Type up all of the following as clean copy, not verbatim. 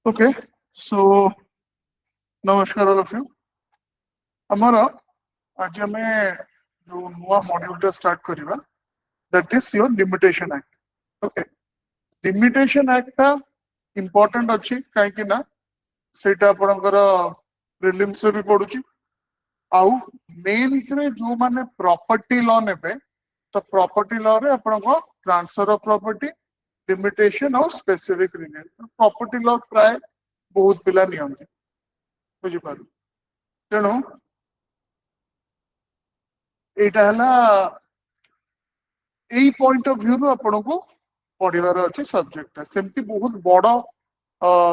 Okay, so नमस्कार all of you. हमारा आज हमें जो नया मॉड्यूल टा start करिवा that is your limitation act. Okay, limitation act टा important अछि काहे कि ना सेटा आपनकर प्रीलिम्स रे भी पडुची आउ मेंस रे जो माने प्रॉपर्टी लॉ नेबे तो प्रॉपर्टी लॉ रे आपनको ट्रांसफर ऑफ प्रॉपर्टी लिमिटेशन और स्पेसिफिक रीजन प्रॉपर्टी लॉ प्राय बहुत पिला नियंती बुझी पारु तेणु एटा हला एई पॉइंट ऑफ व्यू रो आपनको पढिबार अछि सब्जेक्ट सेमती बहुत बड़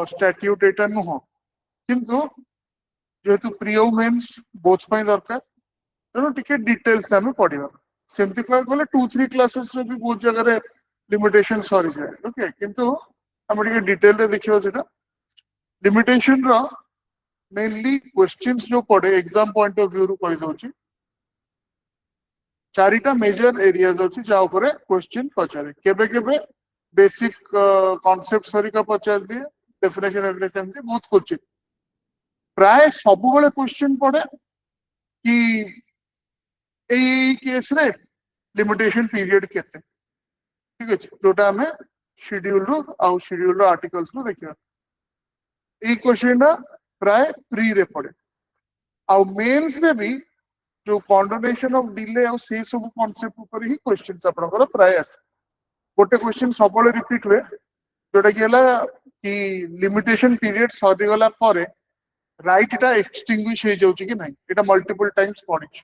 स्टैट्यूट एटा नुह किंतु जेहेतु प्रियो मेंस बोथ पई दरकार तेणु टिके डिटेल्स हमें पढिबा सेमती कह गले 2-3 क्लासेस रे भी बहुत जगह रे लिमिटेशन सरी जाए ओके किंतु हम टिके डिटेल रे देखिबा सेटा लिमिटेशन रो मेनली क्वेश्चंस जो पड़े एग्जाम पॉइंट ऑफ व्यू रू कहि दोची चारिटा मेजर एरियाज अछि जा ऊपर क्वेश्चन पचारे केबे केबे बेसिक कांसेप्ट सरी का पचार दिए डेफिनेशन एग्रीकल्चर से बहुत कुछ प्राय सब बेले क्वेश्चन पड़े कि एई केस रे लिमिटेशन पीरियड केते ठीक अछि जोटा हमें शेड्यूल रो आउ शेड्यूल रो आर्टिकल्स रो देखिबा एई क्वेश्चन ना प्राय प्री रे पड़े आउ मेंस रे भी जो कॉन्डोनेशन ऑफ डिले और से सब कांसेप्ट ऊपर ही क्वेश्चंस आपनकर प्राय आसे गोटे क्वेश्चन सबले रिपीट हुए जोटा कि हला कि लिमिटेशन पीरियड सरी गला परे राइट टा एक्सटिंग्विश हे जाउची कि नहीं एटा मल्टीपल टाइम्स पढिछ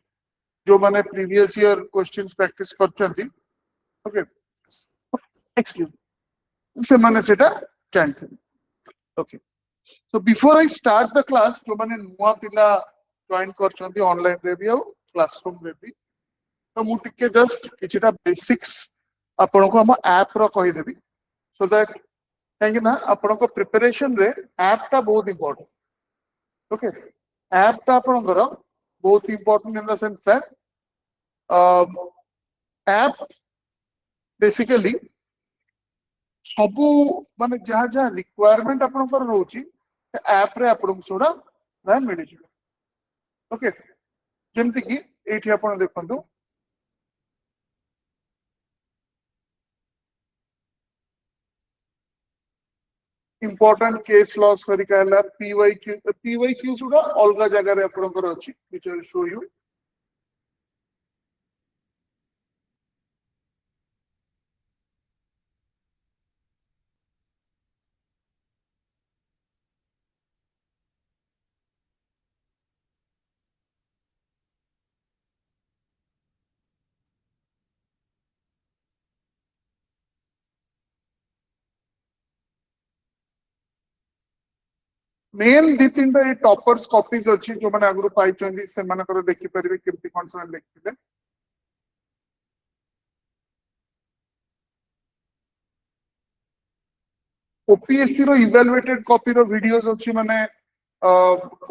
जो माने प्रीवियस ईयर क्वेश्चंस प्रैक्टिस करचंती ओके एक्सक्यूज से माने सेटा cancel okay so before I start the class जो माने नुवा पिला जॉइन करचंती ऑनलाइन रे भी और क्लासरूम रे भी तो मु टिके जस्ट किछटा बेसिक्स आपन को हम ऐप रो कहि देबी सो दैट काहे ना आपन को प्रिपरेशन रे ऐप टा बहुत इंपोर्टेंट ओके ऐप टा आपन को बहुत important in the sense that app basically सबु माने जहा जहा रिक्वायरमेंट आपन को रहउची ऐप रे आपन को सोडा ना मिलि छी ओके जेमति कि एठी आपन देखंतु important case laws करिका हला PYQ सुडा अलगा जगह रे आपनकर अछि which I will show you मेन दी तीन टा टॉपर्स कॉपीज अछि जो माने आगु पाई चंदी से मानकर देखि परिबे केमति कोन से लिखथिले ओपीएससी रो इवैल्यूएटेड कॉपी रो वीडियोस अछि माने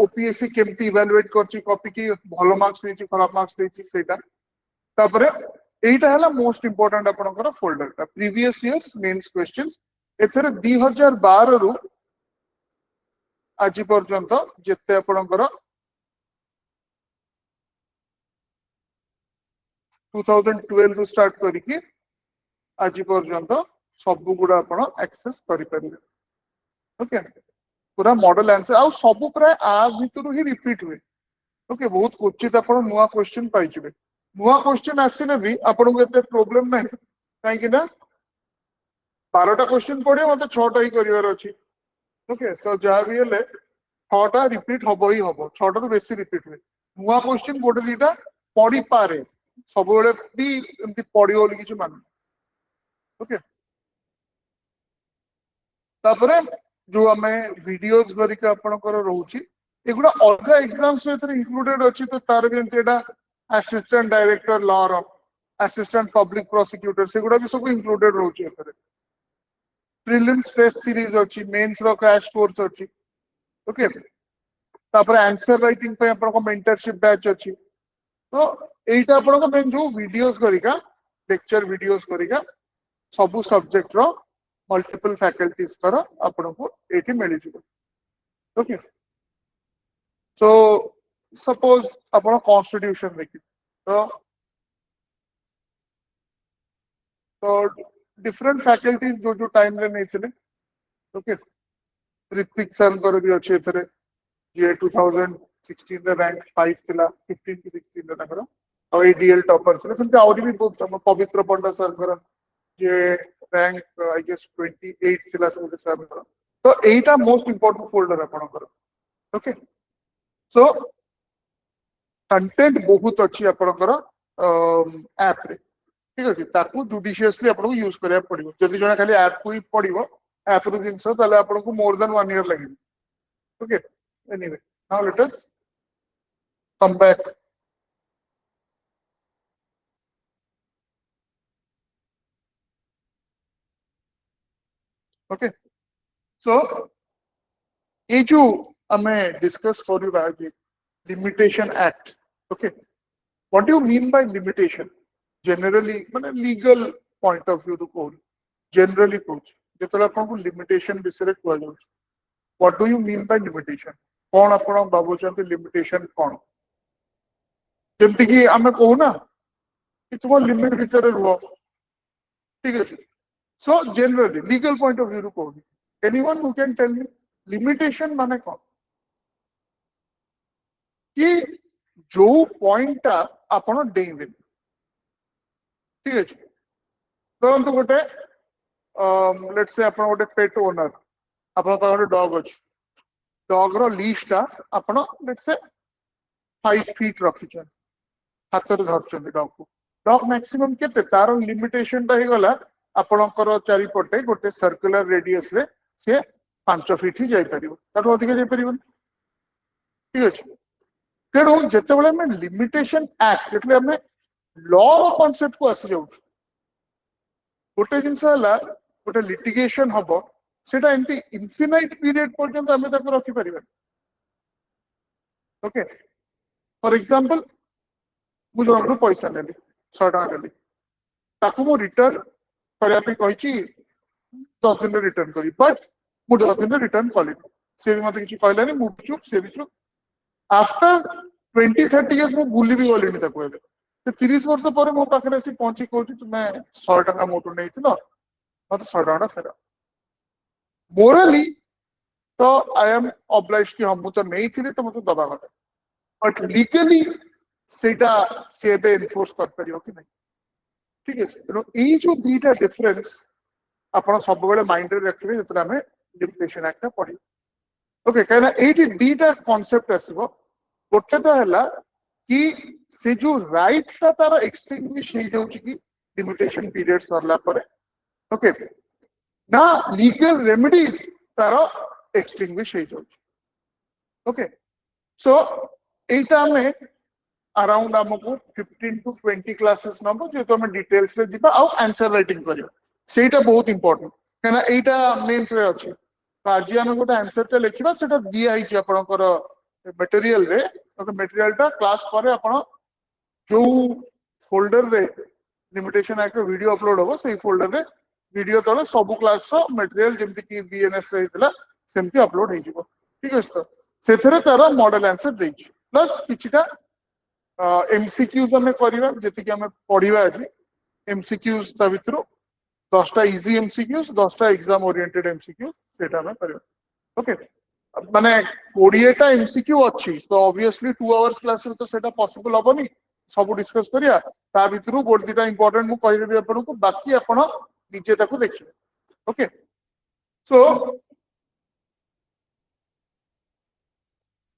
ओपीएससी केमति इवैल्यूएट करछि कॉपी की भलो मार्क्स देछि खराब मार्क्स देछि सेटा तापरे एटा हला मोस्ट इंपोर्टेंट आपनकर फोल्डर टा प्रीवियस इयर्स मेंस क्वेश्चंस एथरे 2012 रु आज पर्यंत जेते आपनकर 2012 रु स्टार्ट करिकि आज पर्यंत सब गुडा आपण एक्सेस करि परिबे ओके पूरा मॉडल आंसर आ सब प्राय आ भितरु ही रिपीट हुए ओके बहुत क्वचित आपण नुवा क्वेश्चन पाइ जिवे नुवा क्वेश्चन आसिने भी आपण को एते प्रॉब्लम नै काहे कि ना 12टा क्वेश्चन पड़े मते 6टा ही करिवार अछि ओके तो जहा भी हेले 6टा रिपीट होबो ही होबो 6टा रु बेसी रिपीट हुए नुवा क्वेश्चन गोटे दीटा पड़ी पारे सब बेले भी एमती पड़ियो बोली किछ मान ओके तापरे जो हमें वीडियोस करिक आपनकर रहउची एगुडा अलगा एग्जाम्स में इंक्लूडेड अछि तो तार भी एटा असिस्टेंट डायरेक्टर लॉ रो असिस्टेंट पब्लिक प्रोसिक्यूटर सेगुडा भी सब इंक्लूडेड रहउची एथरे प्रीलिम्स टेस्ट सीरीज अछि मेंस रो क्रैश कोर्स अछि ओके तापरे आंसर राइटिंग पे आपन को मेंटरशिप बैच अछि तो एटा आपन को मेन जो वीडियोस करिका लेक्चर वीडियोस करिका सब सब्जेक्ट रो मल्टीपल फैकल्टीज कर आपको ये मिल जाए। ओके सो सपोज आप कॉन्स्टिट्यूशन देखिए तो डिफरेंट फैकल्टीज जो टाइम रे नहीं। ओके ऋत्विक सर भी अच्छे जे 2016 रे रैंक 5 थिला 15 की 16 रे तकर और डीएल टॉपर थिले सेमते आउरी भी बहुत पवित्र पंडा सर जे रैंक आई गेस 28 थिला से सर तो एटा मोस्ट इंपोर्टेंट फोल्डर आपनकर। ओके सो कंटेंट बहुत अच्छी आपनकर ऐप रे ठीक अछि ताकू जुडिशियसली आपको यूज करिया पड़िबो जदि जणा खाली ऐप को ही पड़िबो ऐप रो जिंस ताले आपको मोर देन 1 ईयर लागिबो। Okay anyway now let us come back. Okay so ये जो हमें डिस्कस करबा जे limitation act. Okay what do you mean by limitation generally माने लीगल पॉइंट ऑफ व्यू तो कोन जनरली कोच जेतला आपको लिमिटेशन विषय रे कहल जाउछ what do you mean by limitation कोन आपण बाबुचंती लिमिटेशन कोन जेमति कि हमें कहू ना कि तुम लिमिट भीतर रुह ठीक है so generally legal point of view रू कहू anyone who can tell me limitation माने कोन कि जो पॉइंट आपण डेइबे ठीक है तुरंत गोटे लेट्स से आपण गोटे पेट ओनर आपण गोटे डॉग अछि डॉग रो लिस्ट आपण लेट्स से 5 फीट रखिछन हाथ रे धरछन डॉग को डॉग मैक्सिमम केते तार लिमिटेशन ता हे गला आपणकर चारिपटे गोटे सर्कुलर रेडियस रे से 5 फीट ही जाई परिबो तार अधिक जाई परिबो ठीक अछि तेणु जिते आम लिमिटेशन एक्ट जेतले आम लॉ रो कांसेप्ट को आसी जाउछ गोटे जिनस है गोटे लिटिगेशन हम सेटा एमती इनफिनाइट पीरियड पर्यंत आम रखी पार। ओके फॉर एग्जांपल मु जन पैसा नेली 100 टका नेली ताकू मु रिटर्न करने कही 10 दिन रिटर्न करी बट मु 10 दिन रिटर्न कली सी भी मत किसी कहलानी मु भी चुप सी भी चुप आफ्टर 20-30 इयर्स मु भूली भी गलिनी ताकू एबे 30 वर्ष पर मो पाखरे आसी पहुंची कहूँ तुम्हें 100 टका मोटू नहीं मत 100 टका फेर मोरली तो आई एम ऑब्लाइज कि हम तो नहीं थी तो मत दबा कथा बट लीगली सेटा से एनफोर्स कर परियो कि नहीं ठीक है तेणु ये जो दीटा डिफरेंस आपण सब बेले माइंड रे रखिबे जतरा हमें लिमिटेशन एक्ट पढ़ी। ओके कहना एठी दीटा कांसेप्ट आसीबो गोटे तो हैला कि से जो राइट ता तार एक्सटिंग्विश हो जाउची कि लिमिटेशन पीरियड सरला परे ओके ना लीगल रेमेडीज तार एक्सटिंग्विश हो जाउची। ओके सो एटा में अराउंड हमको 15 to 20 क्लासेस नबो जे तो हम डिटेल्स रे जिबा आ आंसर राइटिंग करियो सेटा बहुत इंपोर्टेंट कहना एटा मेंस रे अछि तो आज हम गोटे आंसर टे लिखिबा सेटा दिया हिची आपनकर मटेरियल रे ओके मटेरियल टा क्लास पर आपण जो फोल्डर रे लिमिटेशन एक्ट वीडियो अपलोड हो से फोल्डर रे वीडियो तले सब क्लास रो मटेरियल जेमति कि बीएनएस रे हितला सेमति अपलोड हे जिवो ठीक अछि तो सेथरे तारा मॉडल आंसर देछि प्लस किछटा एमसीक्यूज हमें करबा जति कि हमें पढिबा अछि एमसीक्यूज ता भितरो 10टा इजी एमसीक्यूज 10टा एग्जाम ओरिएंटेड एमसीक्यूज सेटा हमें करबा। ओके माने 20टा एमसीक्यू अछि तो ऑब्वियसली 2 आवर्स क्लास रे तो सेटा पॉसिबल होबनी सब डिस्कस करिया ता भितरो गोट दिटा इंपोर्टेंट मु कहि देबी आपन को बाकी आपन निजे ताको देखिबे। ओके सो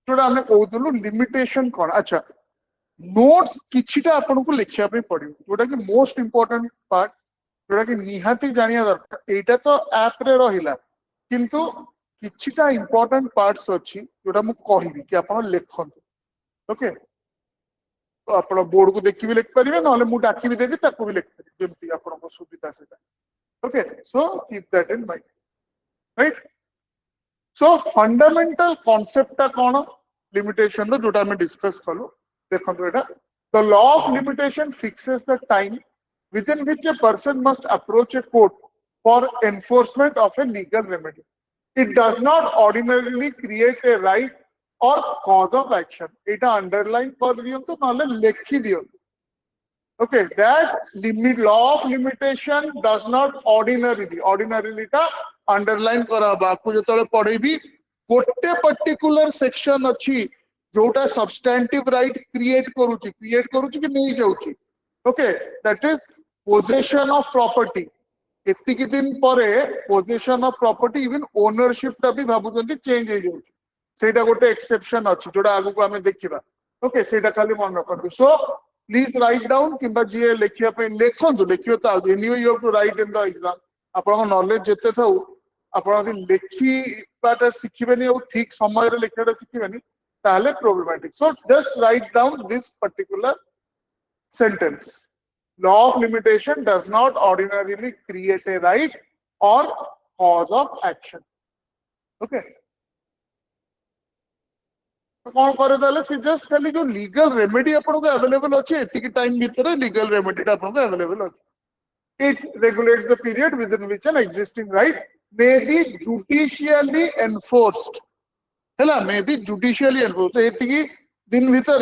जोड़ा हमें कहउतलु लिमिटेशन कोन अच्छा नोट्स किछिटा आपन को लिखिया पे पड़ियो जोटा कि मोस्ट इंपोर्टेंट पार्ट जोटा कि निहाती जानिया दरकार एटा तो ऐप रे रहिला किंतु किछिटा इंपोर्टेंट पार्ट्स अछि जोटा मु कहिबी कि आपन लेखंतु। ओके तो आपन बोर्ड को देखि भी लिख परिबे नले मु डाकी भी देबी ताको भी लिख परिबे जेमति आपन को सुविधा सेटा। Okay so keep that in mind right so fundamental concept ता कोन लिमिटेशन रो जोटा हम डिस्कस कलो देखो एटा the law of limitation fixes the time within which a person must approach a court for enforcement of a legal remedy. It does not ordinarily create a right or cause of action. It underline कर दियंतु नले लेखि दियंतु. Okay, that limit law of limitation does not ordinarily ta underline करा Baku जतले पढेबी गोटे particular section अछि जोटा substantive right create करूची कि नहीं जाउची. Okay, that is possession of property. एतिकी दिन परे possession of property even ownership टा भी भाबुचंती चेंज हो जाउची. सेटा गोटे एक्सेप्शन अछि जोडा आगु को हमें देखिबा. ओके, सेटा खाली मन रखंतु. सो प्लीज राइट डाउन किंबा जे लेखिया पे लेखंतु. लेखियो त anyway you have to write in the exam. आपण नॉलेज जते थाउ आपण लेखि बाटा सिखिबेनी और ठीक समय रे लेखाटा सिखिबेनी ताले problematic. So just write down this particular sentence. Law of limitation does not ordinarily create a right or cause of action. Okay. तो कौन करे ताले से जस्ट खाली जो लीगल रेमेडी आपन को अवेलेबल अछि एति की टाइम भीतर लीगल रेमेडी आपन को अवेलेबल अछि. It regulates the period within which an existing right may be judicially enforced. हैला, may be judicially enforced. एति की दिन भीतर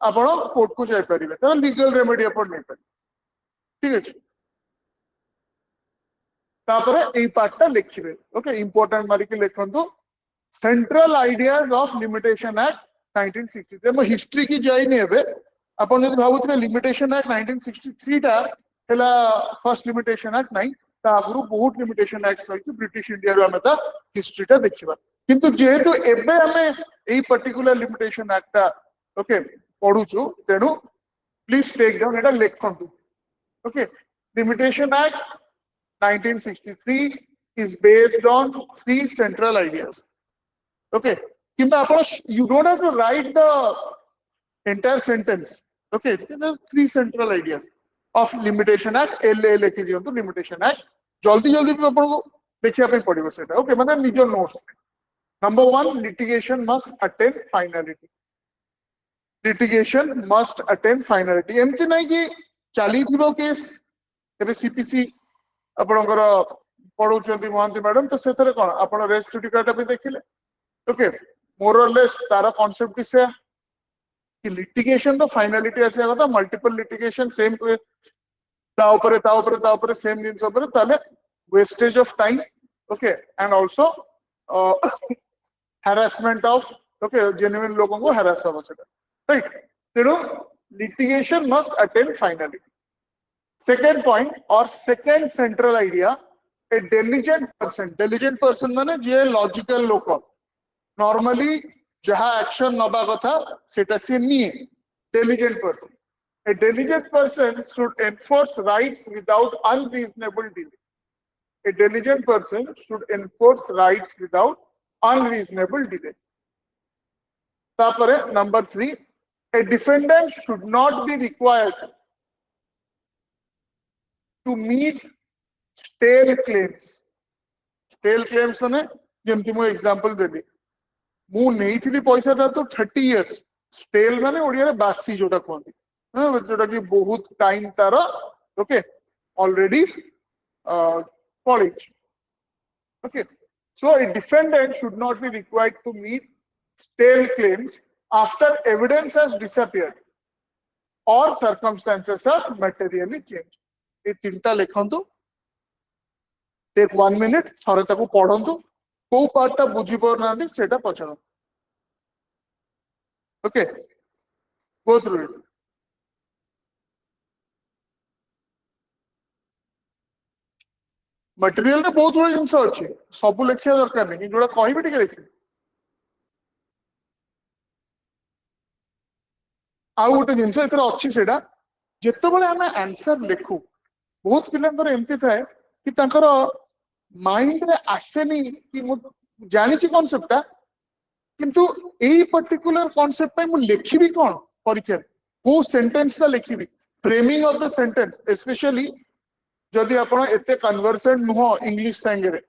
आपण कोर्ट को जाय परिबे त लीगल रेमेडी आपन नै परिबे. ठीक है. तापरे एई पार्टटा लिखिबे. ओके, इंपोर्टेंट मारी के लिखंतु central ideas of limitation act 1963. हम हिस्ट्री की जाई नै हेबे. आपण जदि भाबुतबे लिमिटेशन एक्ट 1963 टा हला फर्स्ट लिमिटेशन एक्ट नै, ता आगु बहुत लिमिटेशन एक्ट सहित ब्रिटिश इंडिया रो हम ता हिस्ट्री टा देखिबा. किंतु जेहेतु एबे हमें एई पर्टिकुलर लिमिटेशन एक्ट टा ओके पढुछु, तेनु please take down Etah लिखंतु. Okay, Limitation Act 1963 is based on 3 central ideas. Okay, you don't have to write the entire sentence. Okay, there's 3 central ideas of Limitation Act. LA लिखि दियंतु Limitation Act. जल्दी जल्दी भी आपन को देखिया पे पड़िबो सेटा. Okay, माने निजो notes. Number 1, litigation must attain finality. Litigation must attain finality. एमति नै कि चाली थिबो केस एबे सीपीसी आपनकर पढौचंती महांती मैडम, तो सेथरे कोन आपण रेस्ट जुडिकाटा भी देखिले. ओके, मोर और लेस तारा कांसेप्ट भी से कि लिटिगेशन रो फाइनलिटी आसे कथा मल्टीपल लिटिगेशन सेम ता ऊपर सेम दिन ऊपर ताले wastage of time. Okay, and also harassment of okay genuine लोगों को हैरेस हो सेटा. राइट, तेनो litigation must attain finality. Second point or second central idea, a diligent person माने जे logical लोक normally जहा action नबा कथा सेटा से नहीं. Diligent person, a diligent person should enforce rights without unreasonable delay. A diligent person should enforce rights without unreasonable delay. तापरे number 3, a defendant should not be required to meet stale claims. Stale claims माने जेमति मो example देबी, मु नेइथिली पैसा ता तो 30 years. Stele माने ओडिया रे बासी जोटा कोंती, जोटा कि बहुत टाइम तार okay already polish. Okay, so a defendant should not be required to meet stale claims after evidence has disappeared or circumstances are materially changed. ये तीनटा लिखंतु. Take 1 minute, थरे ताको पढंतु, को पार्टटा बुझी परनांदी सेटा पछन. Okay, go through it. Material रे बहुत बड़ी जिंस अछि, सब लिखिया दरकार नै, जोडा कहिबे टिके लिखि. आउ गोटे जिंस एथरा अछि सेडा जेतेबेले हम आंसर लिखु बहुत पिलांकर एमति थाए कि तांकर माइंड रे आसेनी कि मु जानि छि कांसेप्टटा, किंतु एई पर्टिकुलर कांसेप्ट पे मु लिखिबी कोन परीक्षा को सेंटेंस ता लिखिबी. Framing of the sentence specially जदि आपण एते कन्वर्सेंट नुह इंग्लिश संगे रे.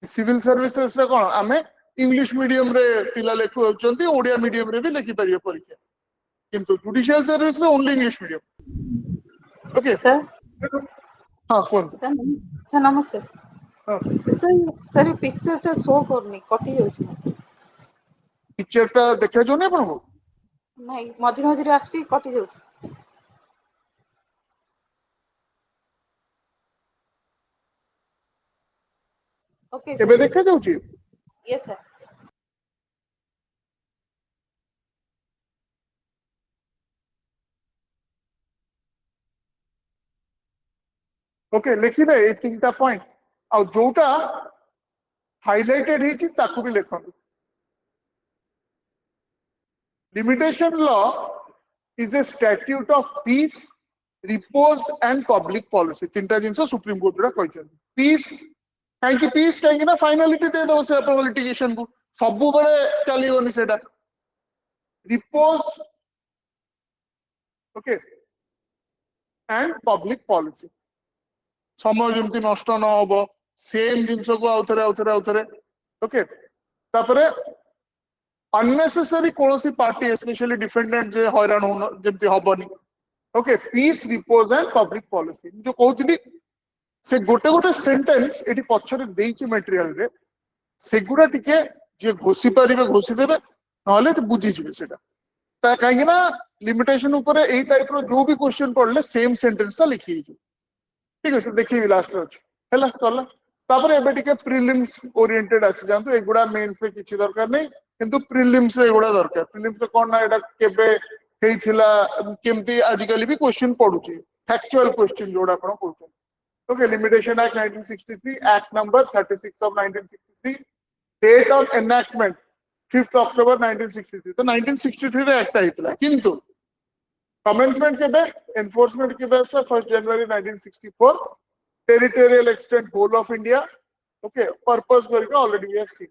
सिविल सर्विसेस रे कोन आमे इंग्लिश मीडियम रे पिला लेखु होचंती, ओडिया मीडियम रे भी लिखि परियो परीक्षा, किंतु जुडिशियल सर्विस रे only English medium. Okay sir, हां कोन सर नमस्कार. हाँ सर सर पिक्चर टा शो करनी कटि जाउछि पिक्चर टा देखा जो नहीं आपको नहीं मझिरे मझिरे आछि कटि जाउछि ओके एबे सर देखा जाउची यस सर ओके लिखिबे ए तीनटा पॉइंट आ जोटा हाइलाइटेड हिची ताकू भी लिखंतु limitation law is a statute of peace repose and public policy तीनटा जिंस सुप्रीम कोर्ट रा कहछन पीस काहे पीस काहे ना फाइनलिटी दे दो से लिटिगेशन को सब बेले चलीबनी सेटा repose okay and public policy समय जमती नष्ट न हो सेम जिनस को आउथरे ओके तापरे अननेसेसरी कोनोसी पार्टी स्पेशली डिफेंडेंट जे हैरान हो जमती हबनी okay peace repose and public policy जो कहउतली से गोटे गोटे सेंटेंस एटी पछरे देइछि मटेरियल रे सेगुडा टिके जे घोषि परिबे घोषि देबे नहले तो बुझि जिवे सेटा ता काहे ना लिमिटेशन ऊपर एई टाइप रो जो भी क्वेश्चन पढ़ले सेम सेंटेंस ता लिखि जो ठीक है देखिए लास्ट अच्छे है सरला तापर एबे टिके प्रिलिम्स ओरिएंटेड आसी जानतो एगुडा मेंस पे किछि दरकार नै किंतु प्रिलिम्स रे एगुडा दरकार प्रिलिम्स रे कोन ना एटा केबे हेइथिला केमती आजिकली भी क्वेश्चन पडुची फैक्चुअल क्वेश्चन जोडा आपण कहउछन okay limitation act 1963 act number 36 of 1963 date of enactment 5th October 1963 तो 1963 रे एक्ट आइतला किंतु कमेंसमेंट के एनफोर्समेंट के बेस 1 January 1964 territorial extent whole of India okay purpose करके already we have seen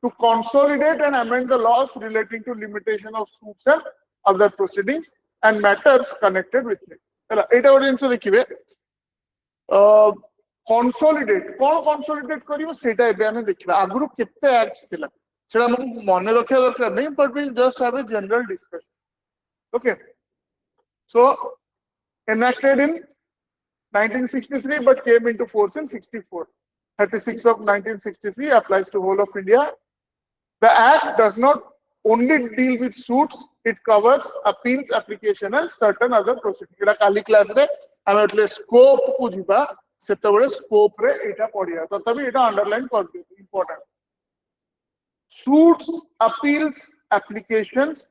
to consolidate and amend the laws relating to limitation of suits and other proceedings and matters connected with it हला एटा ओडी जिंस देखिबे consolidate कोन consolidate करिवो सेटा एबे हमें देखिबा आगुरु केते एक्ट्स थिला सेटा हम मने रखिया दरकार नै but we just have a general discussion okay so enacted in 1963 but came into force in 64 36 of 1963 applies to whole of India the act does not only deal with suits it covers appeals application and certain other proceedings Etah Kali class रे हम एटले scope को जिबा सेतबेले scope रे एटा पढिया तथापि एटा underline कर दियो important suits appeals applications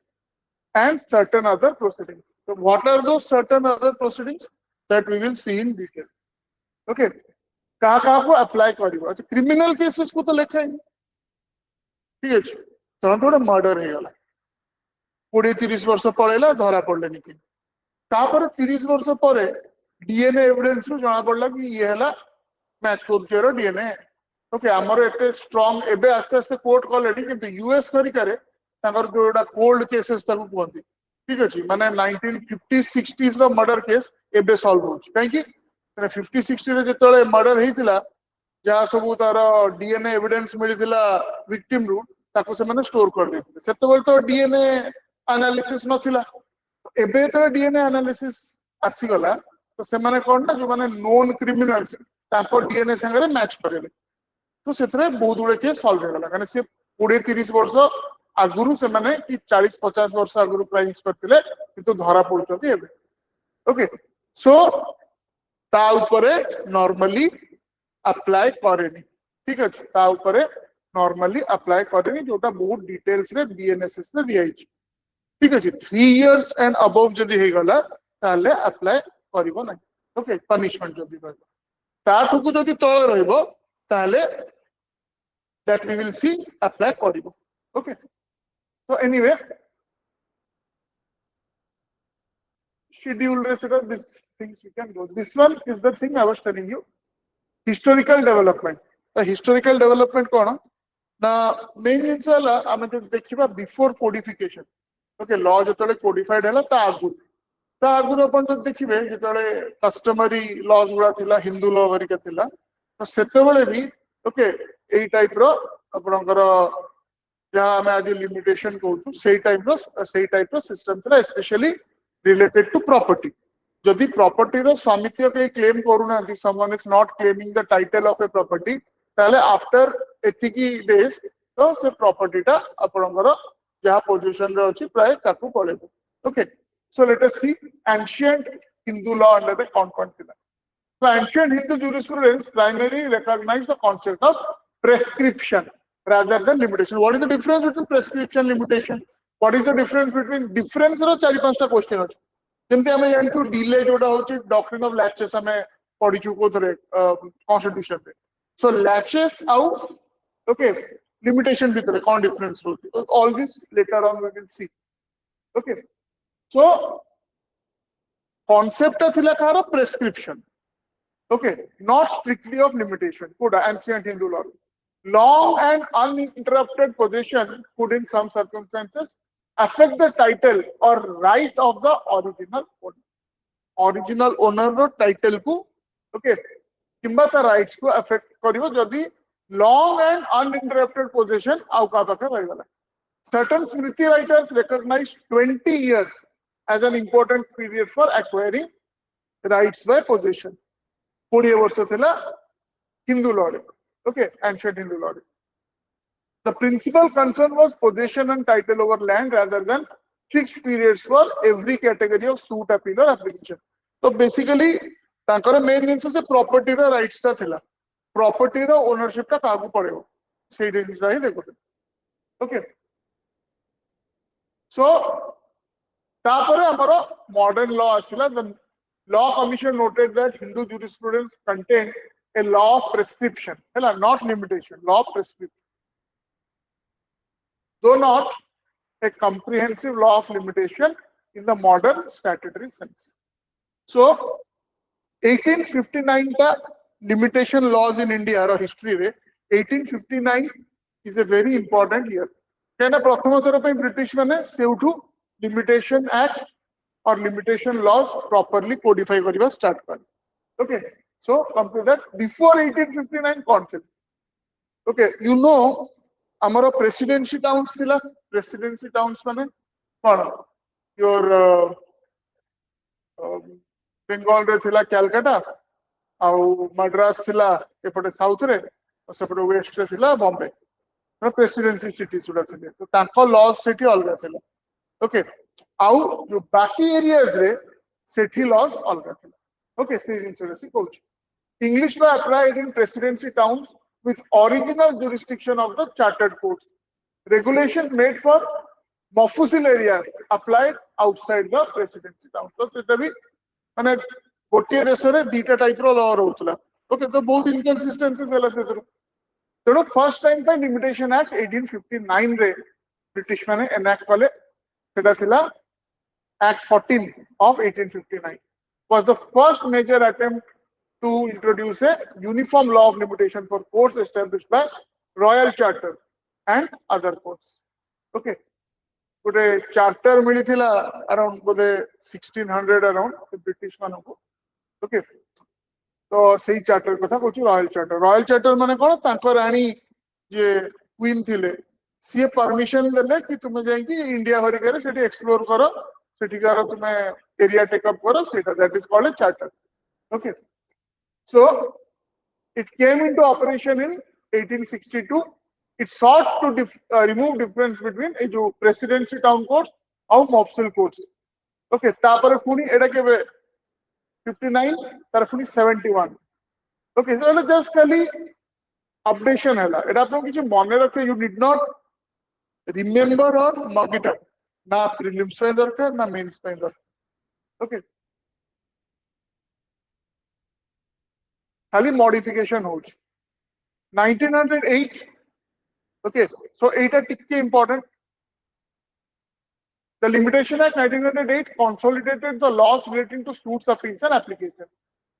and certain other proceedings. So what are those certain other proceedings that we will see in detail? Okay. कहाँ को अप्लाई करिवो अच्छा क्रिमिनल केसेस को तो लेखा ही ठीक है तो थोड़ा मर्डर हे गला 20-30 वर्ष पळेला धरा पड़ले कि तापर 30 वर्ष परे डीएनए एविडेंस रु जाना पड़ला कि ये हला मैच कोरकेरो डीएनए ओके हमर एते स्ट्रांग एबे आस्ते आस्ते कोर्ट कॉलेडी किंतु यूएस करिकारे ताकर जोडा कोल्ड केसेस ताको कहंती ठीक अछि माने 1950 60s रो मर्डर केस एबे सॉल्व होछ काहे कि 50 60 रे जेतले मर्डर हेतिला जहा सब तार डीएनए एविडेंस मिलिथिला विक्टिम रु ताको से माने स्टोर कर देथिले सेतबेल तो डीएनए एनालिसिस नथिला एबे तो डीएनए एनालिसिस आसी गला तो से माने कोन ना जो माने नोन क्रिमिनल्स ताको डीएनए संगे मैच करेले तो सेतरे बहुत गुडे केस सॉल्व हो गला काने से 20-30 वर्ष आगुरु से माने कि 40-50 वर्ष आगुरु क्राइम्स करथिले किंतु धरा पड़छथि एबे ओके सो ता ऊपरे नॉर्मली अप्लाई करेनी ठीक अछि ता ऊपरे नॉर्मली अप्लाई करेनी जोटा बहुत डिटेल्स रे बीएनएसएस से दिया अछि ठीक अछि 3 इयर्स एंड अबव जदी हे गला ताले अप्लाई करिवो नै ओके पनिशमेंट जदी रहबो ताठुकु जदी तळ रहबो ताले that we will see apply koribo okay so anyway schedule this things we can go this one is the thing I was telling you historical development the historical development kono na main insala ame dekhiba before codification okay law jetale codified hela ta aguru अपन जब देखिबे जेतले customary laws गुडा थिला Hindu law Harika थिला तो सेतेबेले भी okay एई type रो आपनकर जहां हमें आज limitation कहू से टाइप रो सिस्टम थिला स्पेशली रिलेटेड टू प्रॉपर्टी जदि प्रॉपर्टी रो स्वामित्व के क्लेम करूना someone is not claiming the title of a property ताले आफ्टर एतिकी डेज तो से प्रॉपर्टी टा आपनकर जहा पोजीशन रे अछि प्राय ताकू पळेबो okay so let us see ancient Hindu law under the कॉन्टिला so ancient Hindu jurisprudence primarily recognized the concept of prescription rather than limitation what is the difference between prescription limitation what is the difference between difference रो चारि पांचटा question अछि जेमते हमें जानछु delay जोटा होछि doctrine of latches हमें पढिछु कोथरे constitution पे सो latches आउ okay limitation भितर कोन difference होछि all this later on we will see okay so concept थिला car prescription okay not strictly of limitation could ancient Hindu law long and uninterrupted possession could in some circumstances affect the title or right of the original owner ro title ku okay किंबा ता rights को affect करिवो जदी long and uninterrupted possession आउ का पाखे रहि गला certain smriti writers recognize 20 years as an important period for acquiring rights by possession 20 वर्ष थिला हिंदू लॉ रे okay ancient Hindu law the principal concern was possession and title over land rather than fixed periods for every category of suit appeal or application so basically तांकर main जिंस से property रो rights ता थिला property रो ownership ता कागु पड़ेबो सेही जिंस राही देखो okay so तापर हमरो modern law आसिला the law commission noted that Hindu jurisprudence contained a law of prescription hela not limitation law of prescription though not a comprehensive law of limitation in the modern statutory sense so 1859 ta limitation laws in India or history re 1859 is a very important year कहना प्रथम थर पे British माने सेउठू limitation act और limitation laws properly codify करबा start कर okay so come to that before 1859 कोन थे ओके यू नो हमरो प्रेसिडेंसी टाउन्स थिला प्रेसिडेंसी टाउन्स माने कोन योर बेंगल रे थिला कलकत्ता आउ मद्रास थिला एपटे साउथ रे और सेपटे वेस्ट रे थिला बॉम्बे प्रेसिडेंसी सिटी सुडा थिले तो ताको लॉज सिटी अलगा थिला ओके आउ जो बाकी एरियाज रे सिटी लॉज अलगा थिला ओके से जिंस रे coach English law applied in presidency towns with original jurisdiction of the chartered courts regulations made for mofussil areas applied outside the presidency town तो सेटा भी माने गोटे देश रे दीटा टाइप रो लॉ रहउतला ओके तो बहुत इनकंसिस्टेंसीज हला से तेणु फर्स्ट टाइम पे लिमिटेशन एक्ट 1859 रे ब्रिटिश माने एनैक्ट कले सेटा थिला act 14 of 1859 was the first major attempt to introduce a uniform law of limitation for courts established by royal charter and other courts okay गोटे चार्टर मिली थिला around बोधे 1600 around British मानो को okay तो सही चार्टर कथा कहूँ रॉयल चार्टर माने कौन तांको रानी जे क्वीन थिले सी परमिशन देले कि तुम जाइए इंडिया हरिका सेठी एक्सप्लोर करो सेठिकार तुम एरिया टेकअप करो सेटा that is called a charter okay so it came into operation in 1862 it sought to remove difference between a जो presidency town courts और mofussil courts okay तापर फुनी एडा केबे 59 तार फुनी 71 okay so it just खाली updation हैला एडा आपन किछ मने रखे you need not remember or mark it up ना prelims पे दरकार ना mains पे दरकार okay खाली मॉडिफिकेशन हो 1908 okay so एटा टिके important the limitation act 1908 consolidated the laws relating to suits appeals and application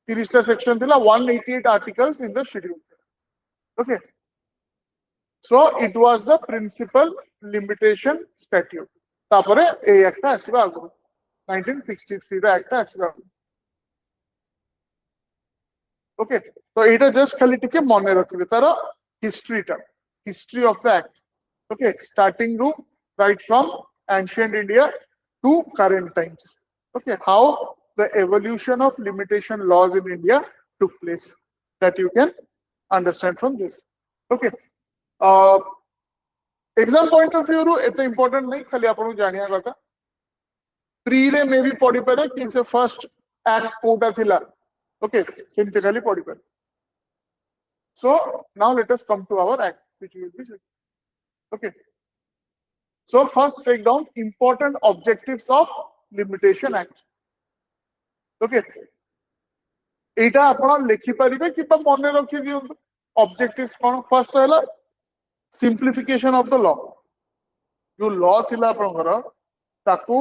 30 टा सेक्शन थिला 188 articles in the schedule okay so it was the principal limitation statute तापरे ए act आसीबा आगु 1963 रा act आसीबा okay तो एटा just खाली टिके मने रखिबे तार history of the act okay starting रू right from ancient India to current times okay how the evolution of limitation laws in India took place that you can understand from this okay exam point of view एते important नहीं खाली आपन जानिया कथा pre रे मे भी पढ़ी पारे कि से फर्स्ट एक्ट कोटा थिला ओके सेमते खाली पढ़ी पारे so now let us come to our act which will be okay so first take down important objectives of limitation act okay एटा आपण लिखि परिबे कि मन रखि दियो ऑब्जेक्टिव्स कोन फर्स्ट हैला सिंप्लिफिकेशन ऑफ द लॉ जो लॉ थिला आपनकर ताकू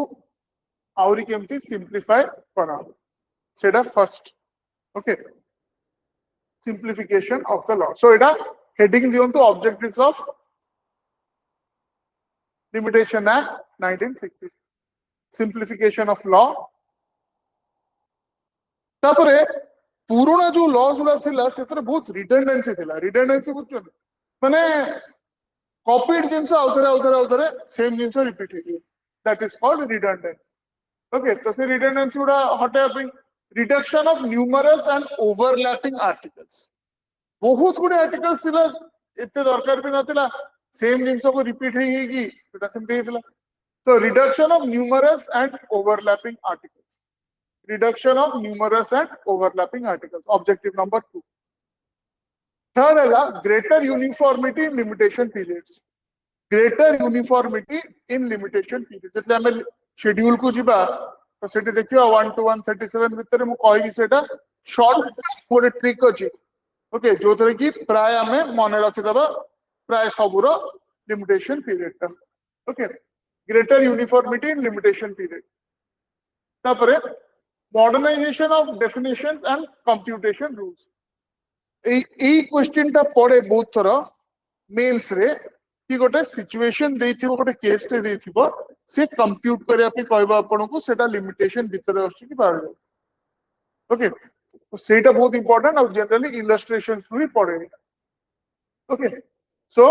आउरी केमती सिंप्लिफाई करा सेटा first okay simplification of the law so eta heading दियंतु objectives of limitation act 1960 simplification of law तापरे पुराना जो लॉ गुला थिला सेतरे बहुत रिडंडेंसी बुझछन माने कॉपीड जिंस आउथरे सेम जिंस रिपीट हे that is called redundancy okay तो से रिडंडेंसी गुडा हटे पे reduction of numerous and overlapping articles बहुत गुडे आर्टिकल्स थिला एते दरकार भी नथिला सेम जिंस को रिपीट हे कि सेटा सेम देथिला तो reduction of numerous and overlapping articles reduction of numerous and overlapping articles objective number 2 third है greater uniformity in limitation periods greater uniformity in limitation period जतले हमें शेड्यूल को जिबा तो सेठी देखियो 1 to 137 भितर मु कहि सेटा शॉर्ट गोटे ट्रिक अछि ओके जो थरे कि प्राय हमें मन रखि दबा प्राय सबुर लिमिटेशन पीरियड ता okay greater uniformity in limitation period तापरे modernisation of definitions and computation rules ए क्वेश्चन ता पड़े बहुत थर मेंस रे कि गोटे सिचुएशन देथिबो गोटे केस टे देथिबो से कंप्यूट करिया पे कहबा आपन को सेटा लिमिटेशन भीतर आछि कि बाहर ओके तो सेटा बहुत इंपोर्टेंट और जनरली इलस्ट्रेशंस भी पड़े okay so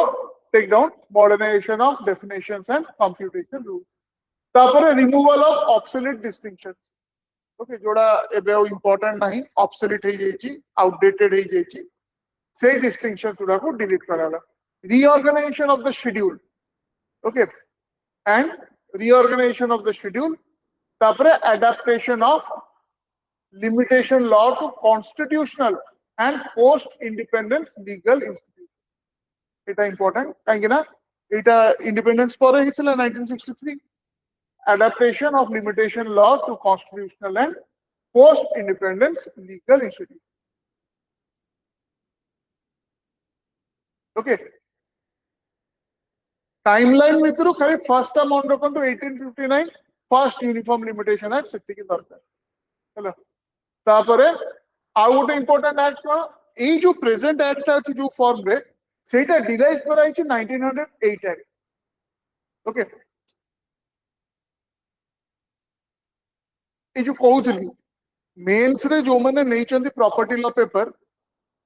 take down modernisation of definitions and computation rules तापरे removal of obsolete distinctions okay जोड़ा एबे इंपोर्टेंट नहीं ऑब्सोलीट हे जेची आउटडेटेड हे जेची से डिस्टिंक्शंस गुडा को डिलीट कराला reorganization of the schedule okay and reorganization of the schedule tapre adaptation of limitation law to constitutional and post independence legal institution eta important kaigina eta independence pore hitila 1963 adaptation of limitation law to constitutional and post independence legal institution okay timeline मित्रु खाली first मन रखु 1859 first uniform limitation act से दरकार hello तापरे आउ गोटे important act कोन ए जो प्रेजेंट एक्ट अछि जो फॉर्म रे सेटा डिराइव कराई छि 1908 एक्ट ओके ए जो कहउथली मेंस रे जो माने नै चंदी प्रॉपर्टी लॉ पेपर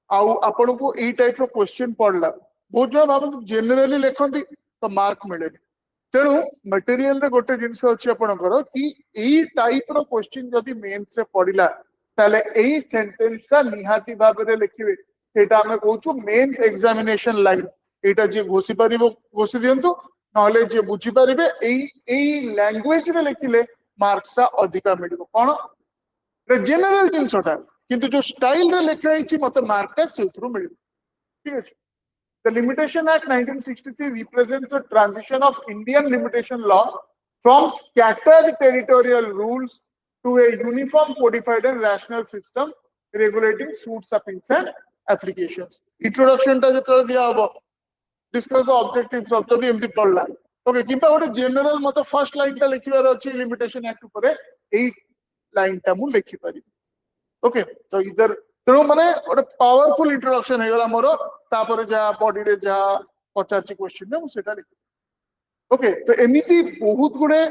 आउ आपन को ए टाइप रो क्वेश्चन पड़ला बहुत जन भाबन जनरली लेखंती तो मार्क मिले तेणु मटेरियल रे गोटे जिनस अछि आपनकर कि एई टाइप रो क्वेश्चन जदि मेंस रे पड़िला ताले एई सेंटेंस का निहाती भाबे रे लिखिबे सेटा हमें कहउछु मेंस एग्जामिनेशन लाइन एटा जे घोषि परिबो घोषि दियंतु नहले जे बुझी परिबे एई लैंग्वेज रे लिखिले मार्क्स टा अधिका मिलिबो कोन रे जनरल जिनसटा किंतु जो स्टाइल रे लिखा हिची मते मार्क टा सेथरु मिलिबो ठीक अछि The Limitation Act 1963 represents the transition of Indian limitation law from scattered territorial rules to a uniform codified and rational system regulating suit subpoenas and applications. Introduction ta jetara diya hobo discuss the objectives of the MD पढ़ला okay किंपा गोटे general मत first line टा लिखिबार अछि limitation act ऊपर एई line टा मु लिखि पारि ओके तो इधर तेणु माने गोटे पावरफुल इंट्रोडक्शन हेगला मोर तापर जा बॉडी रे जा पचारची क्वेश्चन ने सेटा लिखि ओके तो एमिति बहुत गुडे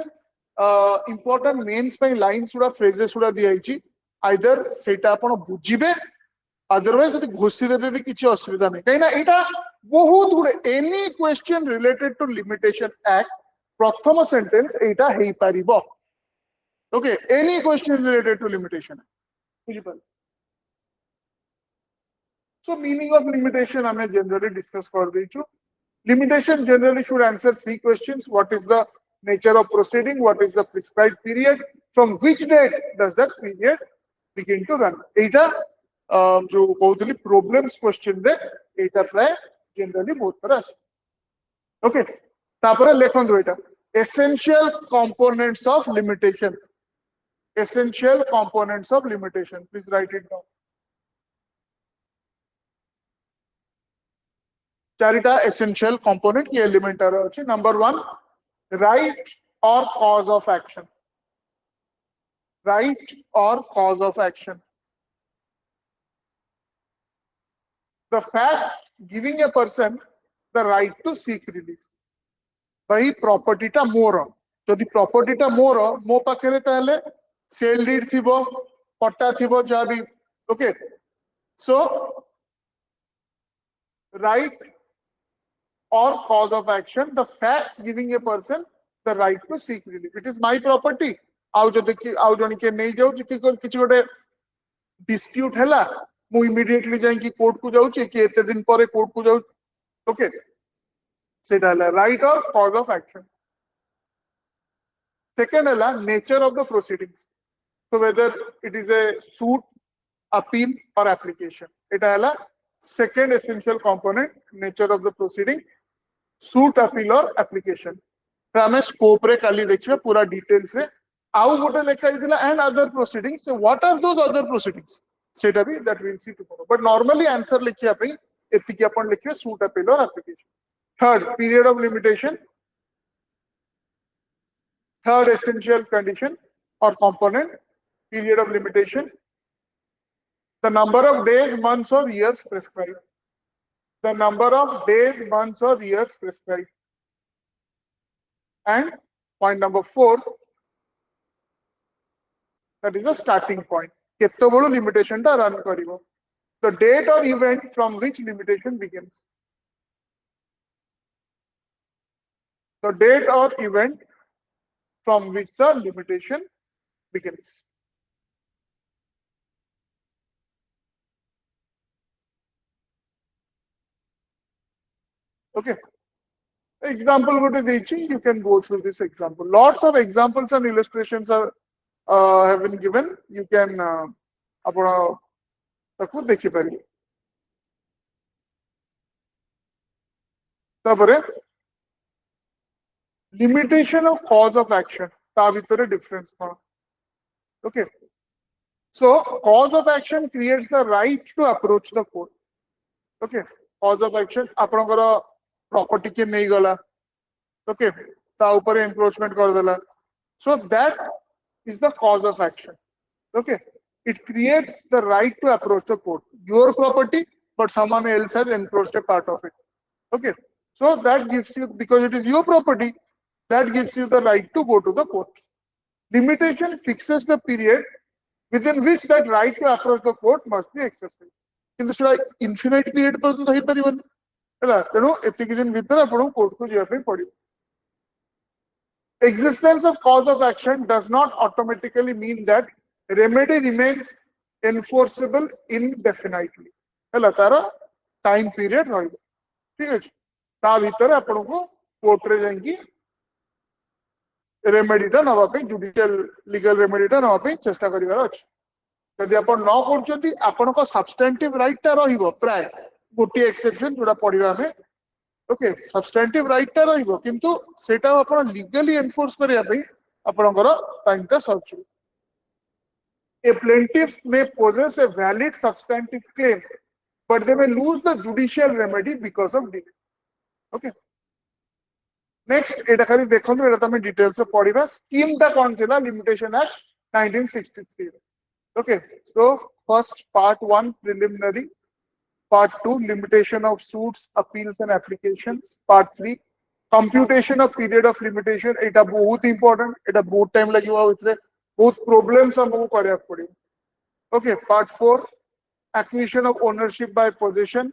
इंपोर्टेंट मेंस पे लाइंस गुडा फ्रेजेस गुडा दिया हिची आइदर सेटा आपण बुझिबे अदरवाइज यदि घोषि देबे भी किछि असुविधा नै कहिना एटा बहुत गुडे any question related to limitation act प्रथम सेंटेंस एटा हेई पारिबो okay any question related to limitation बुझि पार So meaning of limitation I generally discuss कर देचु. Limitation generally should answer three questions. What is the nature of proceeding? What is the prescribed period? From which date does that period begin to run? एटा जो कहूली problems question रे एटा प्राय generally बहुत तरह आसे. Okay. तापरे लेखन एटा essential components of limitation. Essential components of limitation. Please write it down. चारिटा essential component की element है. Number one, right or cause of action. Right or cause of action. The facts giving a person the right to seek relief. भाई property टा मोर. जदि property टा मोर मो पाखरे ताले sale deed थिबो पट्टा थिबो जा भी. Okay. So right or cause of action, the facts giving a person the right to seek relief. It is my property. आउ जो देखि आउ जणी के नहीं जाउ कि किछि गोटे dispute हैला मु immediately जाई कि कोर्ट को जाउ कि एते दिन परे कोर्ट को जाउ. ओके सेटा हैला right or cause of action. Second हैला nature of the proceedings. So whether it is a suit, appeal or application. एटा हैला second essential component, nature of the proceeding. Suit, appeal or application. हमें scope रे काली देखिए पूरा details रे. आउ गोटे लेखा इदिला and other proceedings. So what are those other proceedings? सेटा भी that we will see tomorrow. But normally answer लिखिया पे एतिकी अपन लिखिए suit, appeal or application. Third, period of limitation. Third essential condition or component, period of limitation. The number of days, months or years prescribed. The number of days, months or years prescribed. And point number 4, that is the starting point. केतो बड़ो limitation टा run करिवो. The date or event from which limitation begins. The date or event from which the limitation begins. Okay. Example गोटे देछि, you can go through this example. Lots of examples and illustrations are have been given. You can आपण ताकू देखि पारि. तापरे limitation of cause of action ता भितरे difference था. Okay. So cause of action creates the right to approach the court. Okay. Cause of action आपनकर property के नहीं गला. Okay. ता ऊपर encroachment कर देला. So that is the cause of action. Okay. It creates the right to approach the court. Your property, but someone else has encroached a part of it. Okay. So that gives you, because it is your property, that gives you the right to go to the court. Limitation fixes the period within which that right to approach the court must be exercised. किंतु सेटा infinite period पर्यंत होई परिबन हैला. तेनो एतिक दिन भीतर आपण court को जिया पे पड़िबो. Existence of cause of action does not automatically mean that remedy remains enforceable indefinitely. हैला तारा time period रहइबो. ठीक अछि. ता भीतर आपण को कोर्ट रे जांगी रेमेडी टा नवा पे जुडिशियल लीगल रेमेडी टा नवा पे चेष्टा करिवार अछि. यदि आपण न करछथि आपण को सब्सटेंटिव राइट टा रहिबो प्राय गोटी एक्सेप्शन जोडा पडिबा में. ओके सब्सटेंटिव राइट टा रहिबो किंतु सेटा आपण लीगली एनफोर्स करिया पे आपणकर टाइम टा search. A plaintiff may possess a valid substantive claim but they may lose the judicial remedy because of delay. Okay. Next एटा खाली देखंतु एटा तमे डिटेल्स रे पढिबा. स्कीम टा कोन थिला limitation act 1963. Okay, so first part 1 preliminary, part 2 limitation of suits, appeals and applications, part 3 computation of period of limitation. एटा बहुत important, एटा बहुत time लागिवा उतरे बहुत problems हमको करया पड़ी. Okay, part 4 acquisition of ownership by possession,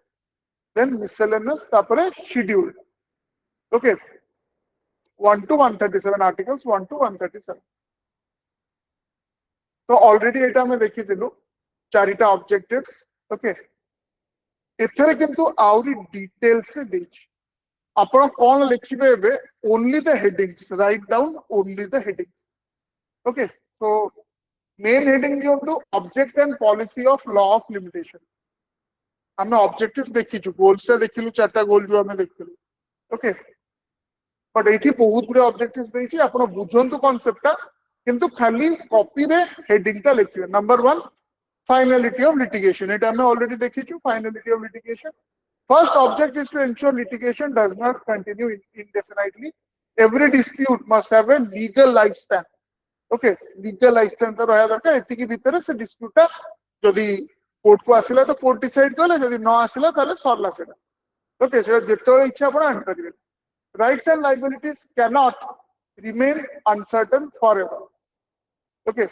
then miscellaneous तापरे schedule. Okay, 1 to 137 articles, 1 to 137. तो already एटा में देखि दिलु चारिटा ऑब्जेक्टिव्स. ओके एथरे किंतु आउरी डिटेल्स से देछि आपण कोन लिखिबे एबे only the headings write down only the headings okay so main heading जो टू object and policy of law of limitation आम ऑब्जेक्टिव्स देखिछु गोल्स टा देखिलु चारटा गोल जो हमें देखिलु ओके बट एठी बहुत गुडे ऑब्जेक्टिव्स देछि आपण बुझंतु कांसेप्ट टा किंतु खाली कॉपी रे हेडिंग टा लिखिबे number 1 finality of litigation it हमें already देखिछु finality of litigation first object is to ensure litigation does not continue indefinitely every dispute must have a legal lifespan okay legal lifespan तो रहया दरकार एति की भीतर से dispute टा जदी कोर्ट को आसिला तो कोर्ट डिसाइड करले जदी न आसिला ताले सरला सेटा ओके सेटा जेतोळे इच्छा आपण आन करिवे rights and liabilities cannot remain uncertain forever okay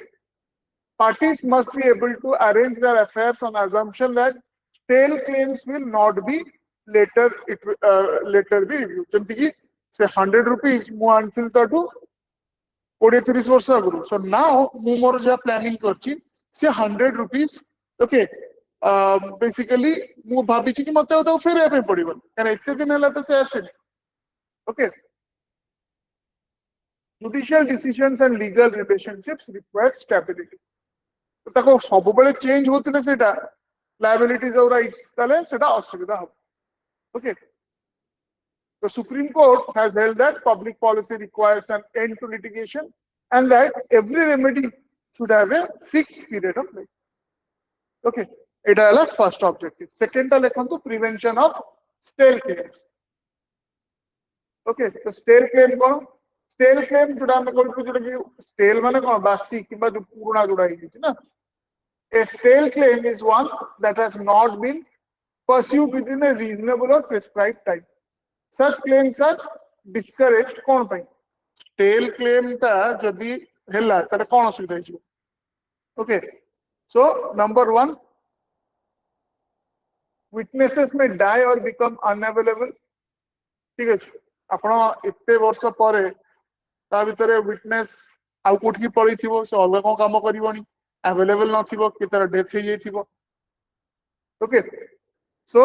parties must be able to arrange their affairs on assumption that stale claims will not be later later be reviewed जमति कि से 100 rupees मु आनथिल तटू 20-30 वर्ष आगु so now मु मोर जे planning करछि से 100 rupees okay basically मु भाबी छि कि मते तो फेरे पे पड़िबो कारण एते दिन हला तो से आसे okay judicial decisions and legal relationships require stability ताको सब बेले चेंज होतिले सेटा लायबिलिटीज और राइट्स ताले सेटा असुविधा हो okay the supreme court has held that public policy requires an end to litigation and that every remedy should have a fixed period of life okay eta hela first objective second ta lekhantu prevention of stale claims okay so stale claim kon stale claim जोडा हम कहू जोडा कि stale माने कोन बासी किबा जो पुराना जोडा हे छि ना A stale claim is one that has not been pursued within a reasonable or prescribed time. Such claims are discouraged. कौन पाई? Stale claim ता जदि हेला तारे कौन असुविधा हिजो? Okay. So number 1, witnesses may die or become unavailable. ठीक है. आपण इतने वर्ष परे ता भितरे witness आउ कोठी की पड़ी थिबो से अलग कोन काम करिवनी अवेलेबल नथिबो कि तार डेथ हे जेथिबो ओके सो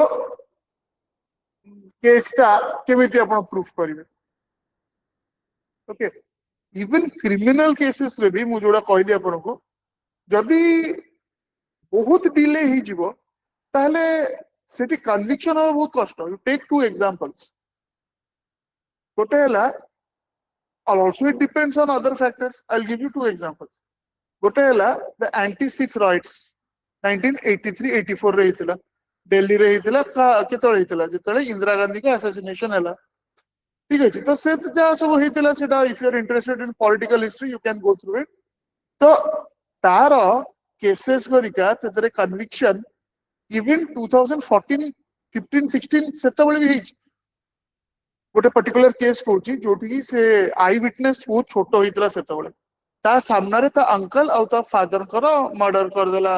केस टा केमिति आपण प्रूफ करिवे ओके इवन क्रिमिनल केसेस रे भी मु जोडा कहली आपण को जदी बहुत डिले ही जिवो ताले सेठी कन्विक्शन हो बहुत कष्ट यू टेक 2 एग्जांपल्स गोटे हला also it depends on other factors I'll give you 2 examples गोटे हला द एंटी सिख राइट्स 1983-84 रे हितला दिल्ली रे हितला केतळे हितला जेतळे इंदिरा गांधी के असैसिनेशन हला ठीक अछि तो से जा सब हितला सेटा if you are interested in political history you can go through it तो तार केसेस करिका तेतरे कन्विक्शन इवन 2014 15 16 सेतबळे भी हिच गोटे पर्टिकुलर केस कहूची जोठी से आई विटनेस बहुत छोटो हितला सेतबळे ता सामना रे ता अंकल आउ ता फादर करो मर्डर कर देला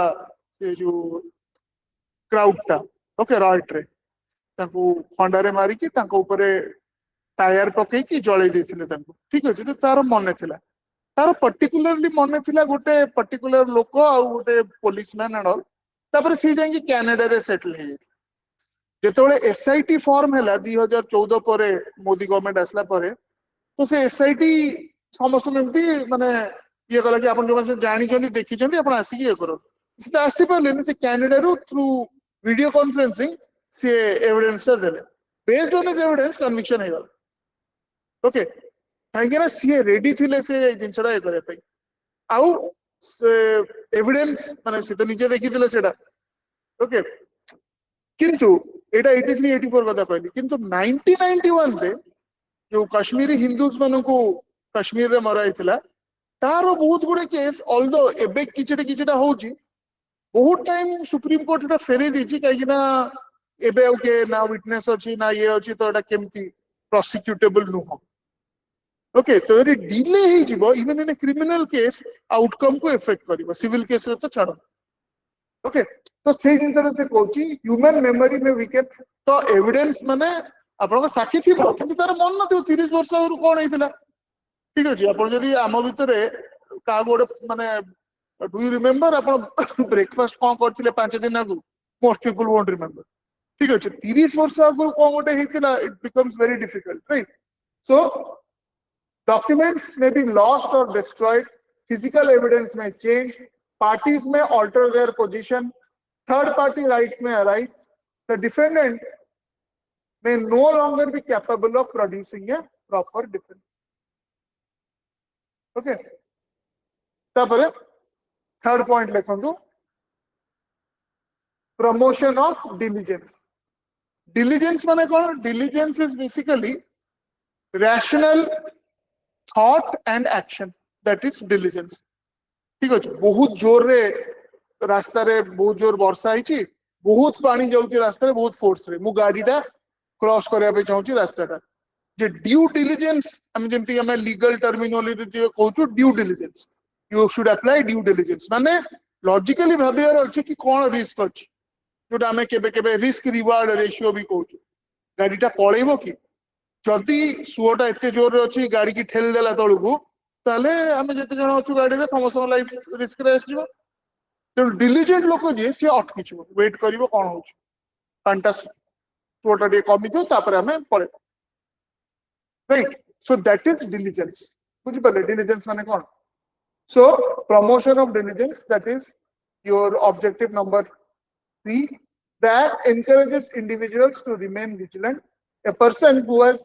से जो क्राउड टा ओके राइट रे ताको खंडारे मारी की ताको ऊपर टायर पकई की जळै देथिले ताको ठीक अछि तो तार मने थिला तार पर्टिकुलरली मने थिला गोटे पर्टिकुलर लोक आउ गोटे पुलिसमैन एंड ऑल तापर सी जाई कनाडा रे सेटल हे जेतोळे एसआईटी फॉर्म हैला 2014 परे मोदी गवर्नमेंट आसला परे तो से एसआईटी समस्त एमती माने ये कला कि आपण जो जानि चंदी देखि चंदी आपण आसी ये करो से आसी परले से कनाडा रो थ्रू वीडियो कॉन्फ्रेंसिंग से एविडेंस देले based on his evidence conviction हे गला ओके काहेकि सी रेडी थिले से जिनसडा ये करे पई आउ एविडेंस माने से तो निजे देखि थिले सेडा ओके किंतु एटा 83-84 कथा कहली किंतु 1991 रे जो कश्मीरी हिंदूज मानन को कश्मीर रे मरा हितला तारो बहुत गुडे केस ऑल्दो एबे किछटा होउची बहुत टाइम सुप्रीम कोर्ट एटा फेरे दिची काहे ना एबे ओके ना विटनेस अछि ना ये अछि तो एटा केमती प्रोसिक्यूटेबल नु हो ओके तो रे डिले ही जिवो even in a criminal case outcome को इफेक्ट करिवो सिविल केस रे तो छाड़ो ओके तो से जिनसे से कहूची ह्यूमन मेमोरी में वीकेट तो एविडेंस माने आपन साक्षी थिबो किंतु तार मन न 30 वर्ष और कोन हेतिला ठीक अछि आपन जदी आम भितरे का गोडे माने डू यू रिमेंबर आपन ब्रेकफास्ट कोन करथिले 5 दिन आगु मोस्ट पीपल वोंट रिमेंबर ठीक अच्छे 30 वर्ष आगु कौन गोटे हेतिला it becomes very difficult right so documents may be lost or destroyed physical evidence may change parties may alter their position third party rights may arise the defendant may no longer be capable of producing a proper defense okay tapare third point lekhandu promotion of diligence mane kon diligence is basically rational thought and action that is diligence ठीक अच्छे बहुत जोर रे रास्ता रे बहुत जोर वर्षा होइछि बहुत पानी जाउछि रास्ता रे बहुत फोर्स रे मु गाड़ीटा क्रॉस करया पे चाहूछि रास्ताटा जे ड्यू डिलिजेंस हम जेमति हम लीगल टर्मिनोलॉजी जे कहउछु due diligence you should apply due diligence माने लॉजिकली भाबियार अछि कि कोन रिस्क अछि जोटा हमें केबे केबे रिस्क रिवार्ड रेशियो भी कहउछु गाड़ीटा पळेबो कि जदि सुओटा एते जोर अच्छी गाड़ी की ठेल देला तलू ताले आम जिते जन अच्छु गाड़ी में समस्त लाइफ रिस्क रे आसो तेणु डिलिजेंट लोक जी सी अटकी वेट कर कौन हो पांटा सुओटा टे कमी थोड़े आम पड़े right so that is diligence बुझिपारे डिलिजेंस माने कौन so promotion of diligence that is your objective number 3 that encourages individuals to remain vigilant. A person who has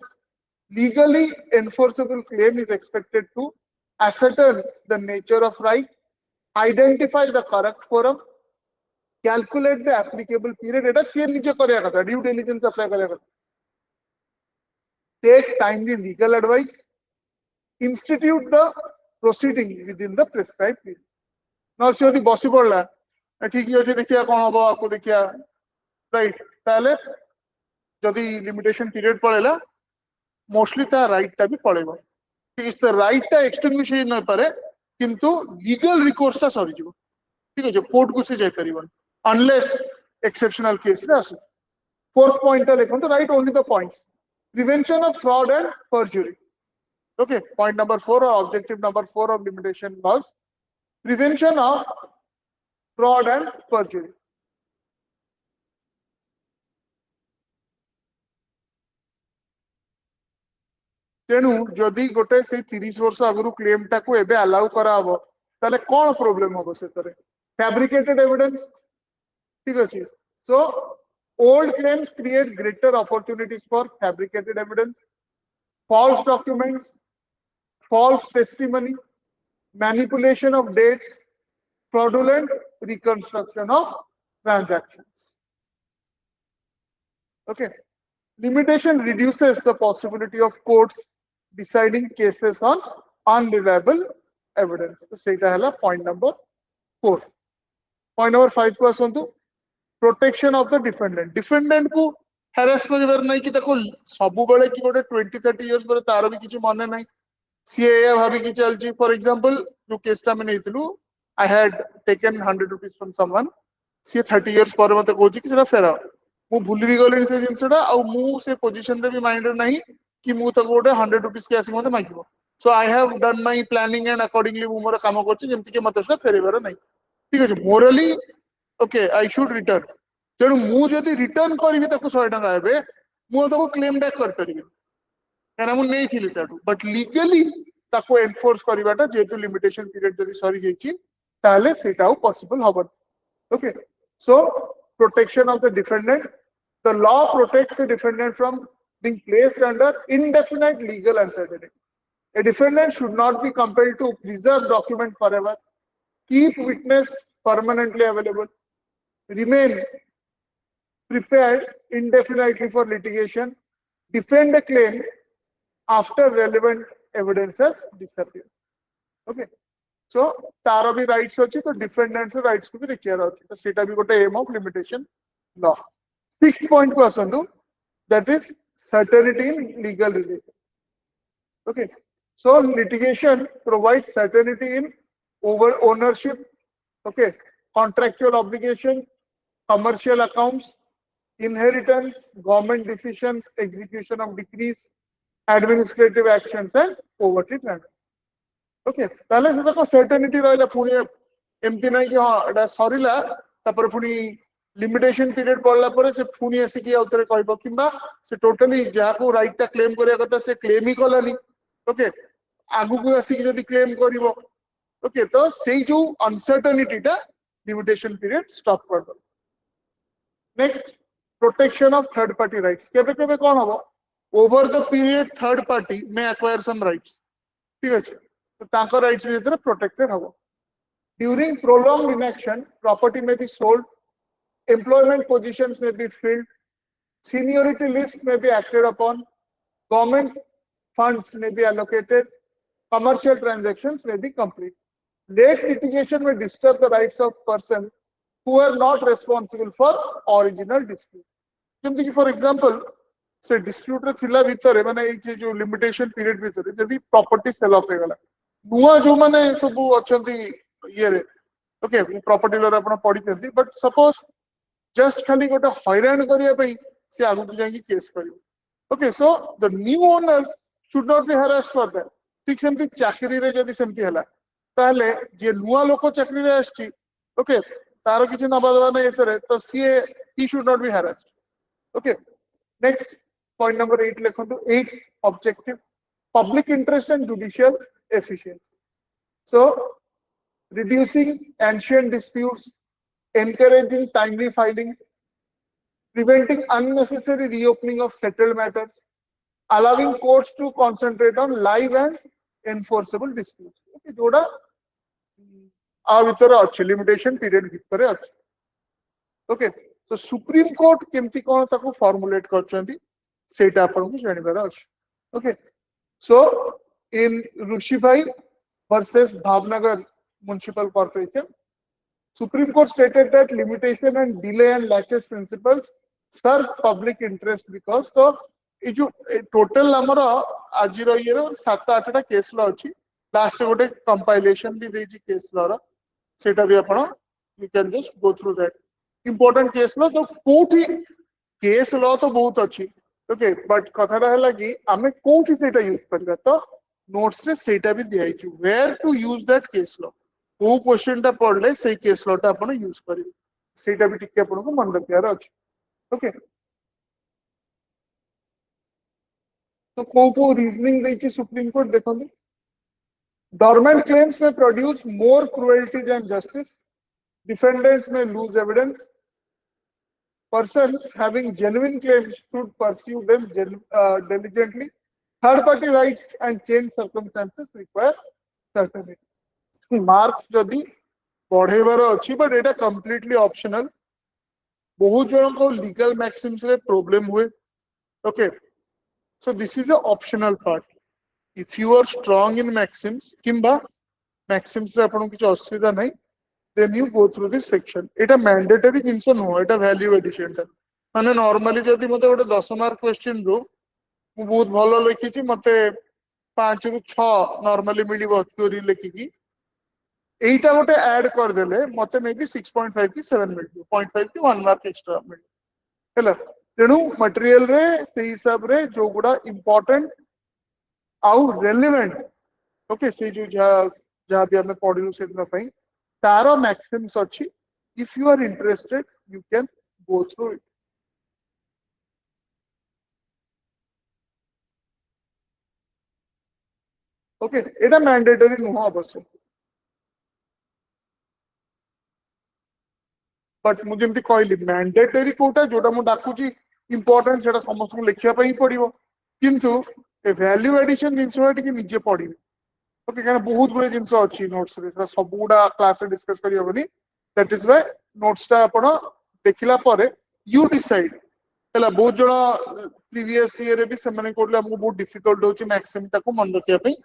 legally enforceable claim is expected to ascertain the nature of right, identify the correct forum, calculate the applicable period. Eta CM niche karya katha, due diligence apply karya katha. Take timely legal advice, institute the proceeding within the prescribed period. Now, si odi basi padla, ठीक है देखिया कौन हम आपको देखिया right ताले जदि limitation period पड़ेला मोस्टली ता राइट टा भी पड़ेबो ठीक है राइट टा एक्सटिंग्विश ही न पारे किंतु लीगल रिकोर्स ता सरी जीवो ठीक है कोर्ट को से जाय परिबन अनलेस एक्सेप्शनल केस रे आसु फोर्थ पॉइंट देखो तो right only the points prevention of fraud and परजुरी okay point number 4 और objective number 4 of limitation was prevention of fraud and perjury. तेणु जदि गोटे से 30 वर्ष आगु क्लेम टाको एबे अलाउ करा हबो ताले कोन प्रॉब्लम हबो सेतरे फैब्रिकेटेड एविडेंस ठीक अछि so old claims create greater opportunities for fabricated evidence false documents false testimony manipulation of dates fraudulent reconstruction of transactions. Okay. Limitation reduces the possibility of courts deciding cases on unreliable evidence. So, सेटा हला point number 4. Point number 5 को आसंतु protection of the defendant. Defendant को harass करिवार नहीं कि ताको सबु बेले कि गोटे 20-30 years पर तारो भी किछु माने नहीं सीए या भाभी कि चलची फॉर एग्जांपल जो केसटा में नेइतलु I had taken 100 rupees from someone. C 30 years पर मते कहूची कि सेटा फेरा मु भूली भी गले से जिंसटा आ मु से पोजीशन रे भी माइंड नहीं कि मु त गोटे 100 rupees के आसी मते मागिबो so I have done my planning and accordingly मु मोर काम करची जेमति कि मते सेटा फेरेबार नहीं ठीक अछि morally okay I should return तेणु मु जदि रिटर्न करबी ताको 100 टका हेबे मु ताको क्लेम बैक कर परिबे काना मु नै थिली ताटू बट लीगली ताको एनफोर्स करबाटा जेतु लिमिटेशन पीरियड जदि सरी जाईची ताले सेटाउ possible हबन okay so protection of the defendant the law protects the defendant from being placed under indefinite legal uncertainty a defendant should not be compelled to preserve document forever keep witness permanently available remain prepared indefinitely for litigation defend a claim after relevant evidence has disappeared okay so तारो भी rights अछि तो defendants rights को भी देखियार अछि तो सेटा भी गोटे aim of limitation law sixth point को आसंतु that is certainty in legal relation okay so litigation provides certainty in over ownership okay contractual obligation commercial accounts inheritance government decisions execution of decrees administrative actions and poverty transfer okay ताले से तक certainty रहला पुनी एमती नै कि हां एटा सरीला तापर पुनी लिमिटेशन पीरियड पड़ला पर से पुणी आसिक आउे कह कि टोटाली जहाँ राइट टा क्लेम करने कथा से क्लेम ही कलानी ओके आगु को आसिक जदि क्लेम कर ओके तो से जो अनसर्टेनिटी टा लिमिटेशन पीरियड स्टॉप कर दो next protection of third party rights केबे केबे कौन हम over the period third party में एक्वायर सम राइट्स ठीक अच्छे तो तांको राइट्स भी प्रोटेक्टेड हम ड्यूरिंग प्रोलॉन्ग इनएक्शन प्रॉपर्टी में be sold employment positions may be filled, seniority list may be acted upon, government funds may be allocated, commercial transactions may be complete. Late litigation may disturb the rights of persons who are not responsible for original dispute. जैसे कि for example से dispute थिला भितर माने जो limitation period भितर जदी property cell of हेगला नुआ जो माने सब अछंती ये रे ओके प्रॉपर्टी लर आपण पढिथंती बट सपोज जस्ट खाली गोटे हैरान करने से आगु जाकि केस कर okay so the new owner should not be harassed for that ठीक सेमती चाकरी रे जदी सेमती हला ताले जे नुआ लोक चाकरी रे आछि ओके तार किछि नबा दबा नै एतरे तो सी he should not be harassed okay next point number 8 लिखंतु 8 objective public interest and judicial efficiency so reducing ancient disputes encouraging timely filing, preventing unnecessary reopening of settled matters, allowing courts to concentrate on live and enforceable disputes. Okay, जोड़ा आ भीतर अच्छे limitation period भीतर अच्छे okay तो supreme court केमती कौन ताको formulate करचंदी सेटा आपन को जानिबार अछि ओके सो इन ऋषि भाई versus Bhavnagar municipal corporation Supreme Court stated that limitation and delay and laches principles serve public interest because तो ये जो टोटल हमर आज रो ये 7-8 टा केस लॉ अछि लास्ट गोटे कंपाइलेशन भी देछि केस लॉ रो सेटा भी आपण you can just go through that important case law तो कोठी केस लॉ तो बहुत अछि ओके बट कथाटा हला कि हमें कोठी सेटा यूज करबा तो नोट्स रे सेटा भी दिया छि where to use that case law को क्वेश्चन टा पढ़ले सही केस लॉ टा आपण यूज करिवे सेटा भी टिके आपण को मन रखियार अछि ओके तो को रीजनिंग देछि सुप्रीम कोर्ट देखंदी dormant claims may produce more cruelty than justice defendants may lose evidence persons having genuine claims should pursue them diligently third party rights and change circumstances require certainty marks जदि बढ़ेबार अच्छी but Etah completely optional बहुत जन को legal maxims रे problem हुए okay so this is a optional part if you are strong in maxims किंबा maxims रे आपन किछ असुविधा नहीं then you go through this section एटा मैंडेटरी जिंस नो एटा वैल्यू एडिशन ता माने नॉर्मली जदि मते गोटे 10 मार्क क्वेश्चन रो मु बहुत भलो लिखि छि मते 5 रु 6 नॉर्मली मिलिबो थ्योरी लिखि की एटा गोटे ऐड कर देले मते मे बी 6.5 की 7 मिल 0.5 की 1 मार्क एक्स्ट्रा मिल हैला तेनु मटेरियल रे से हिसाब रे जो गुडा इंपोर्टेंट आउ रेलेवेंट ओके से जो जहाँ भी हमें पढ़िलु से दिन पई तारो मैक्सिम्स अछि if you are interested you can go through it okay एटा मैंडेटरी नुह अवश्य बट मुझे एमती कहली मैंडेटरी कोटा जोटा मु डाकुची इंपोर्टेंट सेटा समस्त को लिखिया पई पड़िबो किंतु ए वैल्यू एडिशन जिंसो टिके निजे पढ़िबे ओके कारण बहुत गुडे जिंस अछि नोट्स रे सब गुडा क्लास रे डिस्कस करी होबनी दैट इज व्हाई नोट्स टा आपण देखिला परे यू डिसाइड हला बहुत जण प्रीवियस ईयर रे भी से माने कोडले हमको बहुत डिफिकल्ट होची मैक्सिमम टाको मन रखिया पई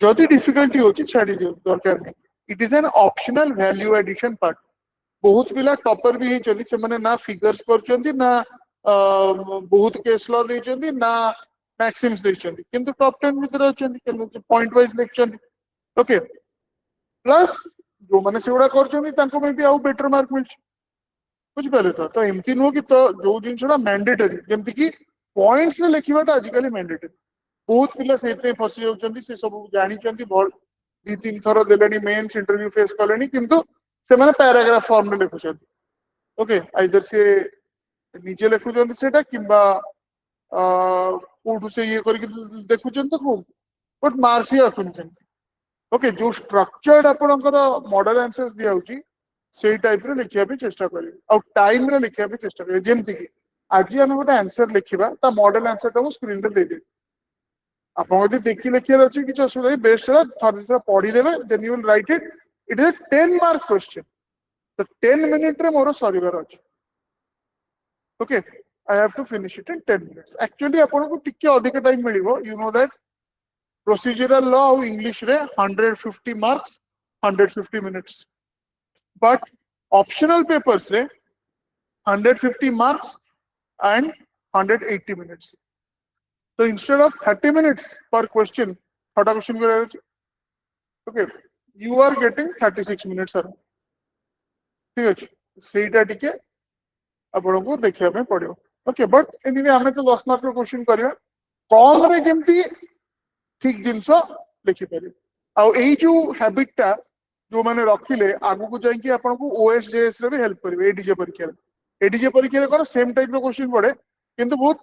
जदी डिफिकल्टी होची छाडी दियो दरकार नहीं it is an optional value addition part बहुत पिला टॉपर भी होती से माने ना फिगर्स करचंदी ना बहुत केस लॉ देचंदी ना मैक्सिम्स देचंदी किंतु टॉप 10 भीतर अचंदी किंतु पॉइंट वाइज लिखचंदी ओके प्लस जो माने सेउडा करचंदी तांको में भी आउ बेटर मार्क मिलछ बुझ पाले तो एमती नो कि तो जो जिनसडा मैंडेटरी जेमती कि पॉइंट्स रे लिखिबाटा आजिकली मैंडेटरी बहुत पिला सेते फसी जाउचंदी से सब जानि चंदी भल 2-3 थरो देलेनी मेंस इंटरव्यू फेस कलेनी किंतु से माने पैराग्राफ फॉर्म में लिखुचंदी ओके आइदर से निजे लिखुचंती सेटा किंबा कोठु से ये करके देखुचंती को बट मार्क्स ही आकुचंती ओके जो स्ट्रक्चर्ड आपनकर मॉडल आंसर्स दिया होची सेही टाइप रे लिखिया भी चेष्टा करिवे और टाइम रे लिखिया भी चेष्टा करिवे जेमति कि आज हम गोटे आंसर लिखिबा ता मॉडल आंसर टा स्क्रीन रे दे दे आपन यदि देखि लिखिया अछि कि असुविधा बेस्ट है थोड़ा पढ़ी देबे then you will write it it is 10 mark question तो 10 मिनिट रे मोर सरीवर अछि okay I have to finish it in 10 minutes actually आपन को टिके अधिक टाइम मिलिबो you know that procedural law English रे 150 marks 150 minutes but optional papers रे 150 marks and 180 minutes. So instead of 30 minutes per question, third question okay, you are getting 36 minutes around. ठीक अछि सेटा टिके आपण को देखिया में पड़ियो ओके बट एनीवे हमें तो 10 मार्क क्वेश्चन करिया कम रे केमती ठीक जिंस लिखि पारे आ एई जो हैबिट टा जो माने रखिले आगु को जाई कि आपण को ओएसजेएस रे भी हेल्प करिवे एडीजे परीक्षा एडीजे परीक्षा रे कोन सेम टाइप रो क्वेश्चन पड़े किंतु बहुत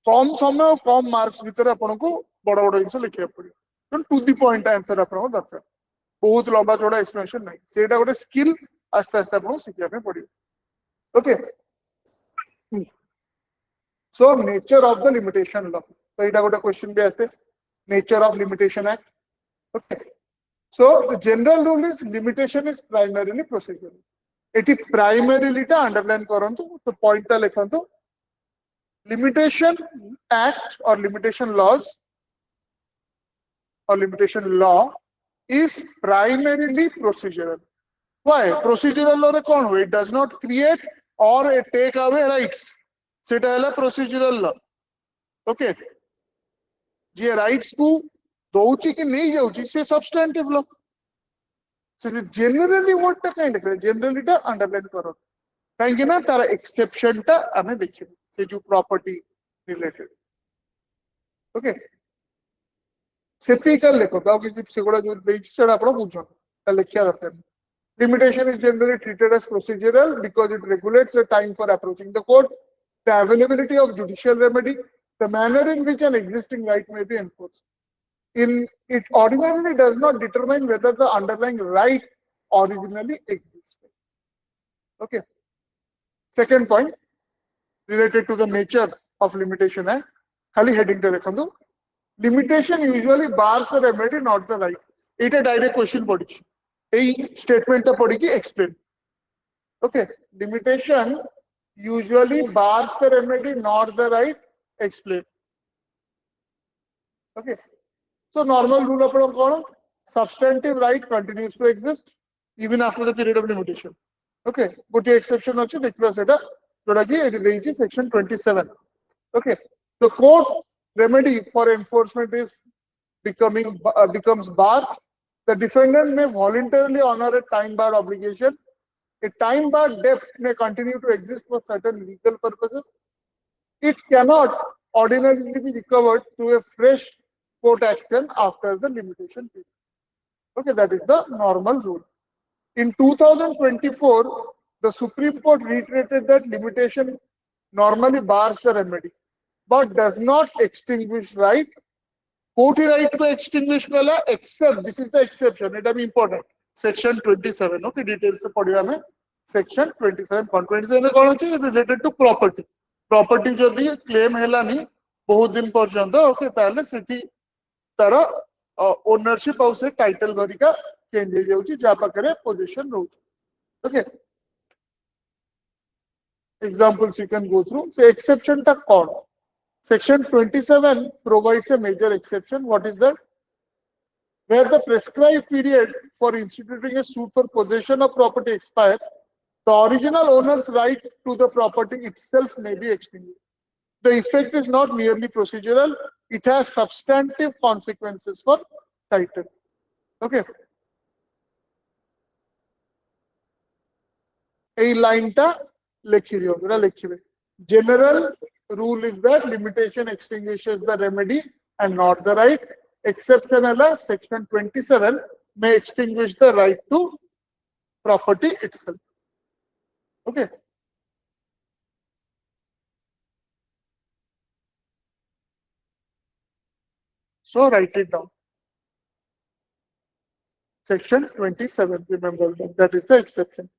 कम समय और कम मार्क्स भीतर आपण को बड़ बड़ जिंस लिखिया पड़ियो टू द पॉइंट आंसर आपण को दरकार बहुत लंबा चौड़ा एक्सप्लेनेशन नहीं सेटा गोटे स्किल आस्ते आस्ते आपण सिखिया पे पड़ियो okay so nature of the limitation law तो एटा गोटे क्वेश्चन भी आसे nature of limitation act okay so the general rule is limitation is primarily procedural eighty primarily टा अंडरलाइन करंतु तो पॉइंट टा लिखंतु लिमिटेशन एक्ट और लिमिटेशन लॉज और limitation law is primarily procedural. Why? Procedural law रे कौन हुए? It does not create or take away rights. सेटा है procedural law. Okay. जे rights को दोउची कि नहीं जाउची से substantive law. So generally what टा कहीं लिख रहे? Generally टा underline करो. कहीं कि ना तारा exception टा हमें देखिए. ये जो property related. Okay. सेतिकल लेखो तो किसी सेगुडा जो देछि सेडा आपण बुझो ता लेखिया दरकार limitation is generally treated as procedural because it regulates the time for approaching the court the availability of judicial remedy the manner in which an existing right may be enforced in it ordinarily does not determine whether the underlying right originally existed okay second point related to the nature of limitation act khali heading ta dekhando limitation usually bars the remedy not the right eta direct question padichi ei statement ta padiki explain okay limitation usually bars the remedy not the right explain okay so normal rule apno kon substantive right continues to exist even after the period of limitation okay gote exception achi dekhiba seta joda ki eti deichi section 27 okay the court remedy for enforcement is becomes barred. The defendant may voluntarily honor a time-barred obligation. A time-barred debt may continue to exist for certain legal purposes. It cannot ordinarily be recovered through a fresh court action after the limitation period. Okay, that is the normal rule. In 2024, the Supreme Court reiterated that limitation normally bars the remedy, but does not extinguish right. Koti right to extinguish kala except this is the exception. It is important. Section 27. Okay, details se padhiba me. Section 27. 27 kon achi related to property. Property jodi claim hela ni bahut din parjanta okay tale seti tara ownership au se title garika change he jauchi ja pakare possession rohuchi. Okay. Examples you can go through. So exception ta kon Section 27 provides a major exception. What is that? Where the prescribed period for instituting a suit for possession of property expires, the original owner's right to the property itself may be extinguished. The effect is not merely procedural, it has substantive consequences for title. Okay. A line ta lekhibe. General rule is that limitation extinguishes the remedy and not the right. Exception section 27 may extinguish the right to property itself. Okay. So write it down. Section 27, remember that is the exception,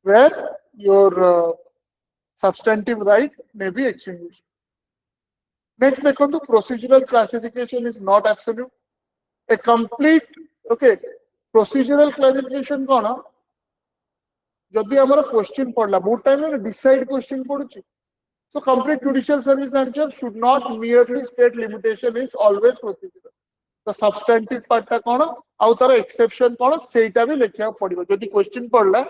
where your substantive right may be extinguished. Next, the procedural classification is not absolute. A complete, okay, procedural classification कौन? जदि हमारा question पढ़ला, बहुत time में decide question पढ़ुची. So complete judicial service answer should not merely state limitation is always procedural. The substantive part टा कौन? आउ तार exception कौन? सेटा भी लिखिया पड़िबो. जदि question पढ़ला,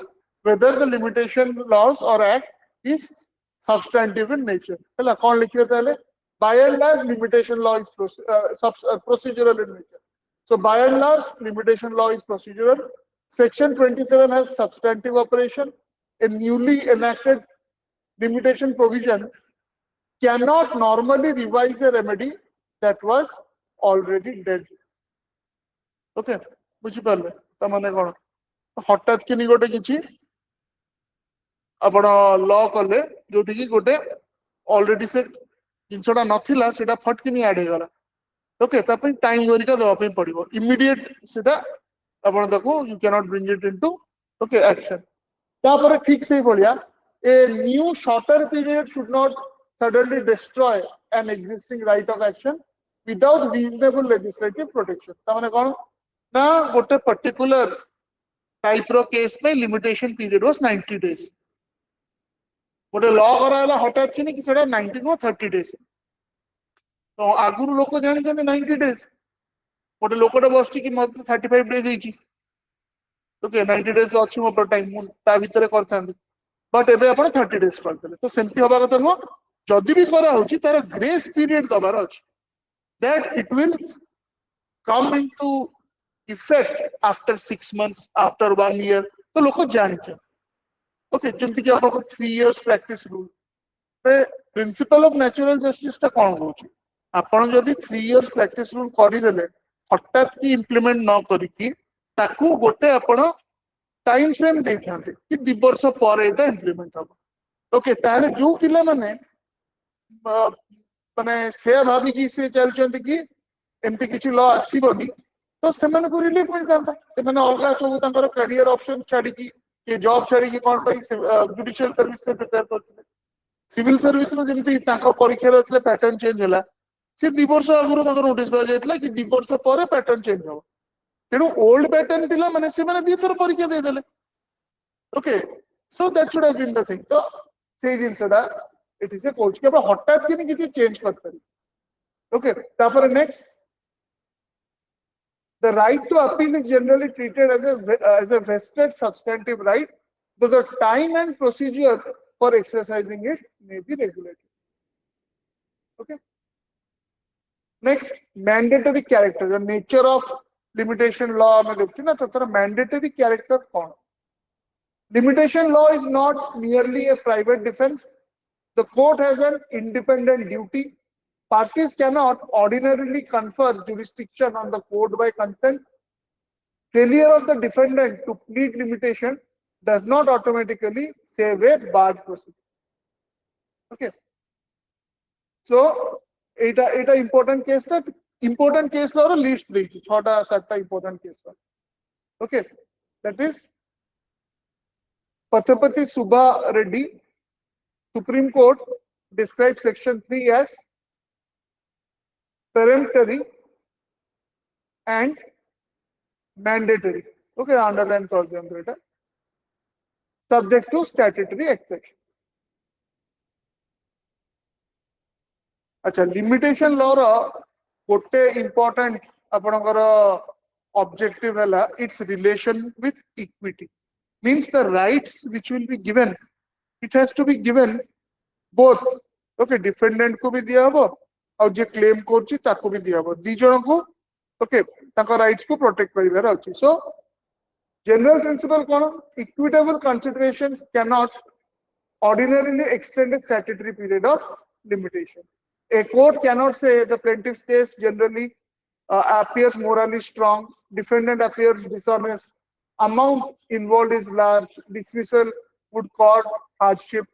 whether the limitation laws or act is substantive in nature. हैला कौन लिखियो ताले? By and large, limitation law is procedural in nature. So by and large, limitation law is procedural. Section 27 has substantive operation. A newly enacted limitation provision cannot normally revise a remedy that was already dead. Okay, बुझी पारले तमाने कोन हठात किनी गोटे किछि आपण law कले जोठी की गोटे already से जिनसटा नथिला सेटा फटकिनी ऐड हेगला. ओके तापई टाइम गरिका दवा पे पड़िबो इमीडिएट सेटा आपण ताको you can not bring it into okay action. तापर ठीक से भलिया a new shorter period should not suddenly destroy an existing right of action without reasonable legislative protection. तामाने कोन ना गोटे पर्टिकुलर टाइप रो केस में लिमिटेशन पीरियड वाज 90 डेज. गोटे law कराला हठात कि नहीं कि सेटा 90 नो 30 डेज. तो आगुरु लोक जानि जने 90 डेज. गोटे लोकटे बसची कि मत 35 डेज हेची. ओके 90 डेज अछि मो टाइम मु ता भीतर करथांदी. बट एबे आपण 30 डेज करथले. तो सेमति होबा कथा नो जदि भी करा होची तार ग्रेस पीरियड दबार अछि. That it will come into effect after 6 months, after 1 year. तो लोग जानी चाहिए. ओके जमती कि आपको 3 years practice rule. The principle of natural justice टा कौन होची? आपण जदि 3 years practice rule करी देले हठात की implement न करी की ताकू गोटे आपण टाइम फ्रेम देखांते कि 2 वर्ष पर एटा implement हो. ओके ताले जो पिला माने माने से भाबी की से चलचंती कि एमती किछि लॉ आसीबोनी तो सेमाने को रिलीफ मिल जाता. सेमाने अलगा सब तांकर करियर ऑप्शन छाडी की ये जॉब छाडी की कोन पई जुडिशियल सर्विस के प्रिपेयर करथिले. सिविल सर्विस रो जेमती तांको परीक्षा रहथले पैटर्न चेंज होला से 2 वर्ष आगुरो तांकर नोटिस बा जायतला कि 2 वर्ष पर पैटर्न चेंज हो. तेनु ओल्ड पैटर्न पिला माने से माने 2 थर परीक्षा दे देले. Okay so that should have been the thing. तो से जिंसडा इट इज ए कोच के हठात कि किछि चेंज करतरी. ओके तापर next the right to appeal is generally treated as a vested substantive right, though the time and procedure for exercising it may be regulated. Okay. Next, mandatory character. The nature of limitation law में देखते ना तो तेरा mandatory character कौन? Limitation law is not merely a private defense. The court has an independent duty. Parties cannot ordinarily confer jurisdiction on the court by consent. Failure of the defendant to plead limitation does not automatically save a barred proceeding. Okay. So, এটা important case law list देइछि 6टा 7टा important case law. Okay. That is Pathapati Subha Reddy, Supreme Court describes section 3 as peremptory and mandatory. Okay, underline कर दियंतु एटा. Subject to statutory exception. अच्छा limitation law रो गोटे important आपनकर objective हला its relation with equity. Means the rights which will be given, it has to be given both. Okay, defendant को भी दिया हबो और जे claim करछि ताको भी दिया हबो. दी जण को okay ताको rights को protect करिवार अछि. So general principle cone? Equitable considerations cannot ordinarily extend a statutory period of limitation. A court cannot say the plaintiff's case generally appears morally strong, defendant appears dishonest, amount involved is large, dismissal would cause hardship.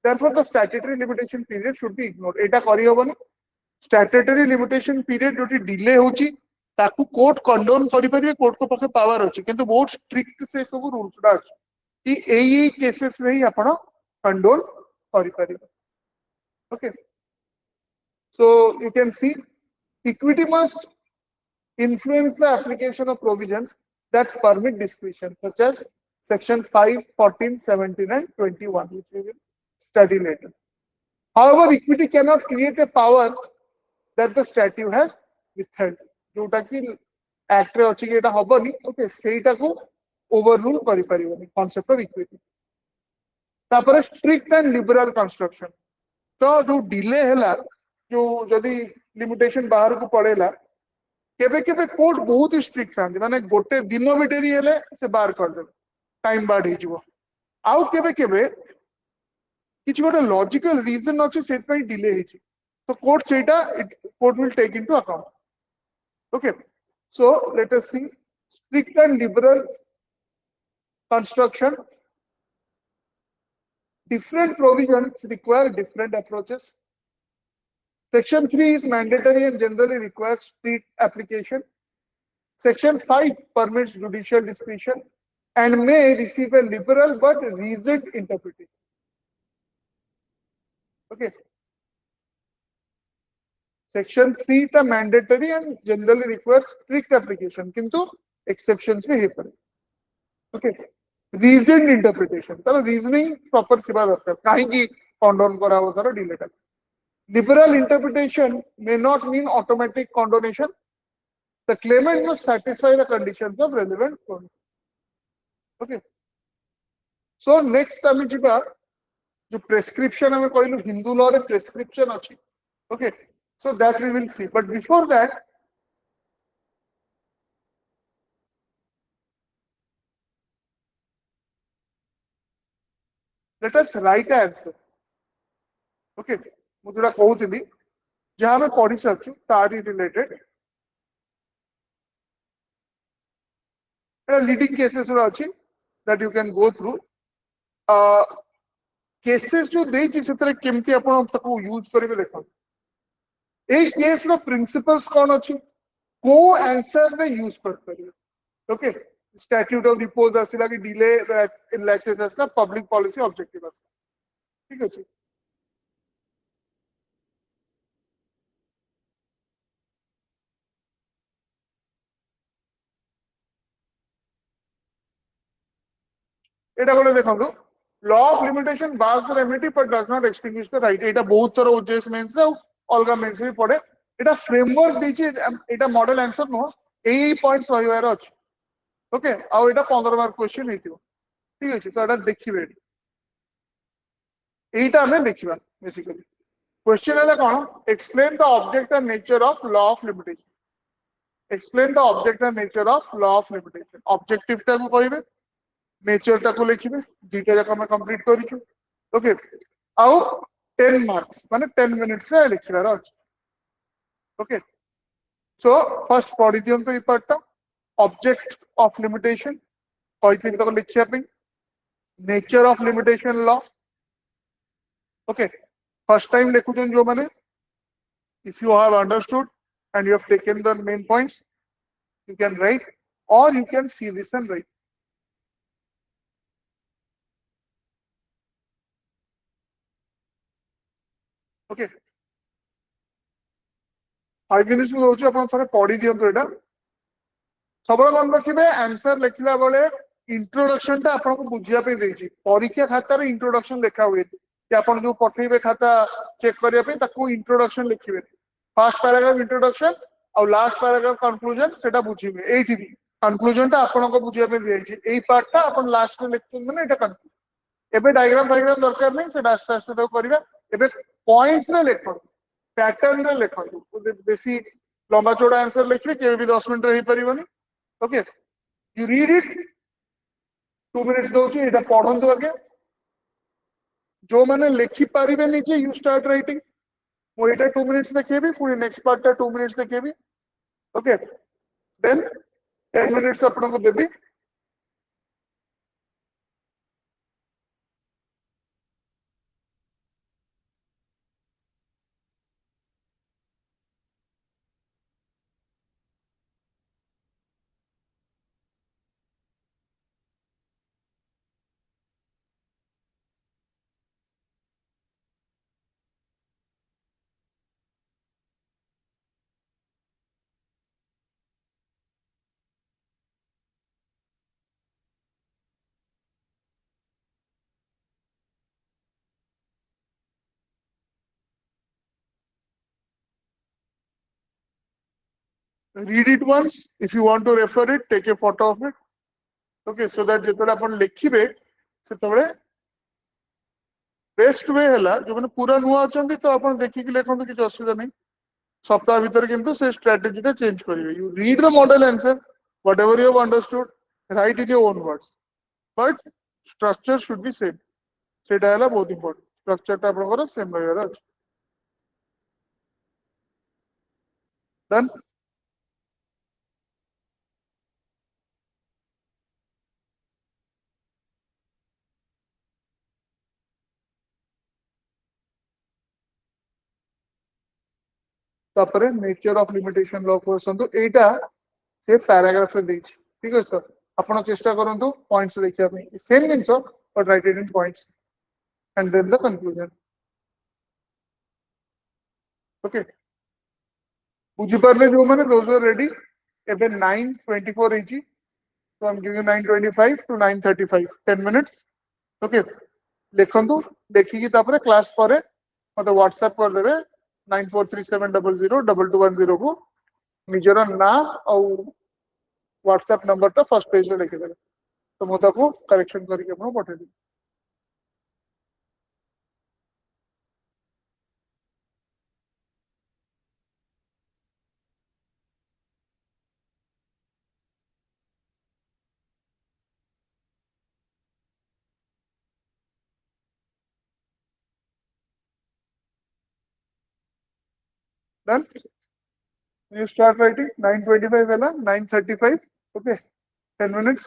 Therefore, the statutory limitation period should be ignored. एटा करी होबनी statutory limitation period जो delay होची ताकू court condone करि परिबे court को पाखे power अछि किंतु बहुत स्ट्रिक्ट से सब रूल्स डा अछि कि एई केसेस रे ही आपण कंडोन करि परिबे okay so you can see equity must influence the application of provisions that permit discretion such as section 5 14 17 and 21 which we will study later. However, equity cannot create a power that the statute has withheld जोटा कि act रे अछि कि एटा हबनी okay सेटा को overrule करि परिबनी concept of equity तापर strict and liberal construction तो जो डिले हैला जो जदी लिमिटेशन बाहर को पड़ेला केबे केबे कोर्ट बहुत ही स्ट्रिक्ट थांती माने गोटे दिन भी डेरी हेले से बाहर कर दे टाइम बाड हे जिवो आउ केबे केबे किछ गोटे लॉजिकल रीजन अछि सेत पई डिले हे छि तो कोर्ट सेटा court will take into account okay so let us see strict and liberal construction different provisions require different approaches. Section 3 is mandatory and generally requires strict application. Section 5 permits judicial discretion and may receive a liberal but reasoned interpretation. Okay. Section 3 is mandatory and generally requires strict application. Kintu exceptions भी है पर. Okay. Reasoned interpretation. तालो reasoning proper सिवा दरकार. काहे की condone करा हो तारो delay टा. Liberal interpretation may not mean automatic condonation. The claimant must satisfy the conditions of relevant provision. Okay. So next time जिबा जो prescription हमें कहलु हिंदू law रे prescription अछि. Okay. So that we will see. But before that, let us write an answer. Okay. ମୁଁ जोड़ा कहूଥିଲି जहाँ ଆମେ पढ़ी सारछु तारी related. Leading cases अछि that you can go through. Cases जो देछि सेतरे केमति आपण ताको यूज करिवे देखो. ए केस रो प्रिंसिपल्स कोन अछि को आंसर रे यूज कर परिवे. Okay. Statute of repose आसिला कि delay in laches आसिला public policy objective आसिला. ठीक अछि. एटा कोले देखंतु law of limitation bars the remedy but does not extinguish the right. एटा बहुत तरह OJS मेंस रे अलगा मेंस भी पड़े. एटा फ्रेमवर्क देछि एटा मॉडल आंसर नो एई पॉइंट्स रहिवार अछि. ओके आ एटा 15 मार्क क्वेश्चन हेतिबो. ठीक अछि तो एटा देखिबे. एटा हमें देखिबा बेसिकली. क्वेश्चन है कोन explain the object and nature of law of limitation. Explain the object and nature of law of limitation. Objective टा को कहिबे नेचर टा को लिखिबे दीटा जक हम कंप्लीट करिछु. ओके आउ 10 मार्क्स माने 10 मिनिट्स रे लिखिबार अछि. ओके सो फर्स्ट पढि दियन तो ई पार्ट ऑब्जेक्ट ऑफ लिमिटेशन कहिथिबे तो लिखिया पे nature of limitation law. Okay first time लिखुछन जो माने if you have understood and you have taken the main points you can write or you can see this and write. Okay 5 minutes में होची अपन थोड़े पढ़ी दियंतु एटा सबल मन रखिबे आंसर लिखला बेले इंट्रोडक्शन टा आपन को बुझिया पे देछि. परीक्षा खाता रे इंट्रोडक्शन लिखा हुए कि आपन जो पठेबे खाता चेक करिया पे ताकू इंट्रोडक्शन लिखिबे. फर्स्ट पैराग्राफ इंट्रोडक्शन और लास्ट पैराग्राफ कंक्लूजन सेटा बुझिबे. एठी भी कंक्लूजन टा आपन को बुझिया पे देछि. एई पार्ट टा आपन लास्ट में लिखछन माने एटा कंक्लूजन. एबे डायग्राम दरकार नहीं से आस्ते आस्ते तो करबा. एबे पॉइंट्स रे लिखो पैटर्न रे लिखो बेसी लंबा चौड़ा आंसर लिखबे के भी 10 मिनिट रही परिबनी. Okay you read it 2 minutes दोची एटा पढंतु आगे जो माने लिखि परिबे नि कि यू स्टार्ट राइटिंग. मो एटा 2 मिनिट्स देखेबी पुनी नेक्स्ट पार्ट टा 2 मिनिट्स देखेबी. ओके देन 10 मिनिट्स आपन को देबी. read it once. If you want to refer it, take a photo of it. Okay, so that ଯେତେବେଳେ ଆପଣ ଲେଖିବେ ସେତେବେଳେ ବେଷ୍ଟ ୱେ ହେଲା ଯୋଉମାନେ ପୁରା ନୂଆ ଅଛନ୍ତି ତ ଆପଣ ଦେଖିକି ଲେଖନ୍ତୁ କିଛି ଅସୁବିଧା ନାହିଁ ସପ୍ତାହ ଭିତରେ କିନ୍ତୁ ସେ ଷ୍ଟ୍ରାଟେଜିଟା ଚେଞ୍ଜ କରିବେ you read the model answer whatever you have understood write in your own words but structure should be same ସେଇଟା ହେଲା ବହୁତ important structureଟା ଆପଣଙ୍କର ସେମ୍ ରହିବାର ଅଛି done ତାପରେ ନେଚର ଅଫ ଲିମିଟେସନ ଲ କୁ ଆସନ୍ତୁ ଏଇଟା ସେ ପ୍ୟାରାଗ୍ରାଫରେ ଦେଇଛି ଠିକ ଅଛି ତ ଆପଣ ଚେଷ୍ଟା କରନ୍ତୁ ପଏଣ୍ଟସ ଲେଖିବା ପାଇଁ ସେମ୍ ଜିନିଷ but write it in points and then the conclusion okay ବୁଝିପାରିଲେ ଯୋଉମାନେ those who are ready ଏବେ 9:24 ହେଇଛି so I'm giving you 9:25 to 9:35 10 minutes okay ଲେଖନ୍ତୁ ଲେଖିକି ତାପରେ କ୍ଲାସ ପରେ ମତେ WhatsApp କରିଦେବେ 9437002210 କୁ ନିଜର ନାଁ ଆଉ WhatsApp ନମ୍ବରଟା ଫର୍ଷ୍ଟ ପେଜରେ ଲେଖିଦେବେ ତ ମୁଁ ତାକୁ କରେକ୍ସନ କରିକି ଆପଣଙ୍କୁ ପଠେଇଦେବି Done? You start writing 9:25 ହେଲା 9:35 okay 10 minutes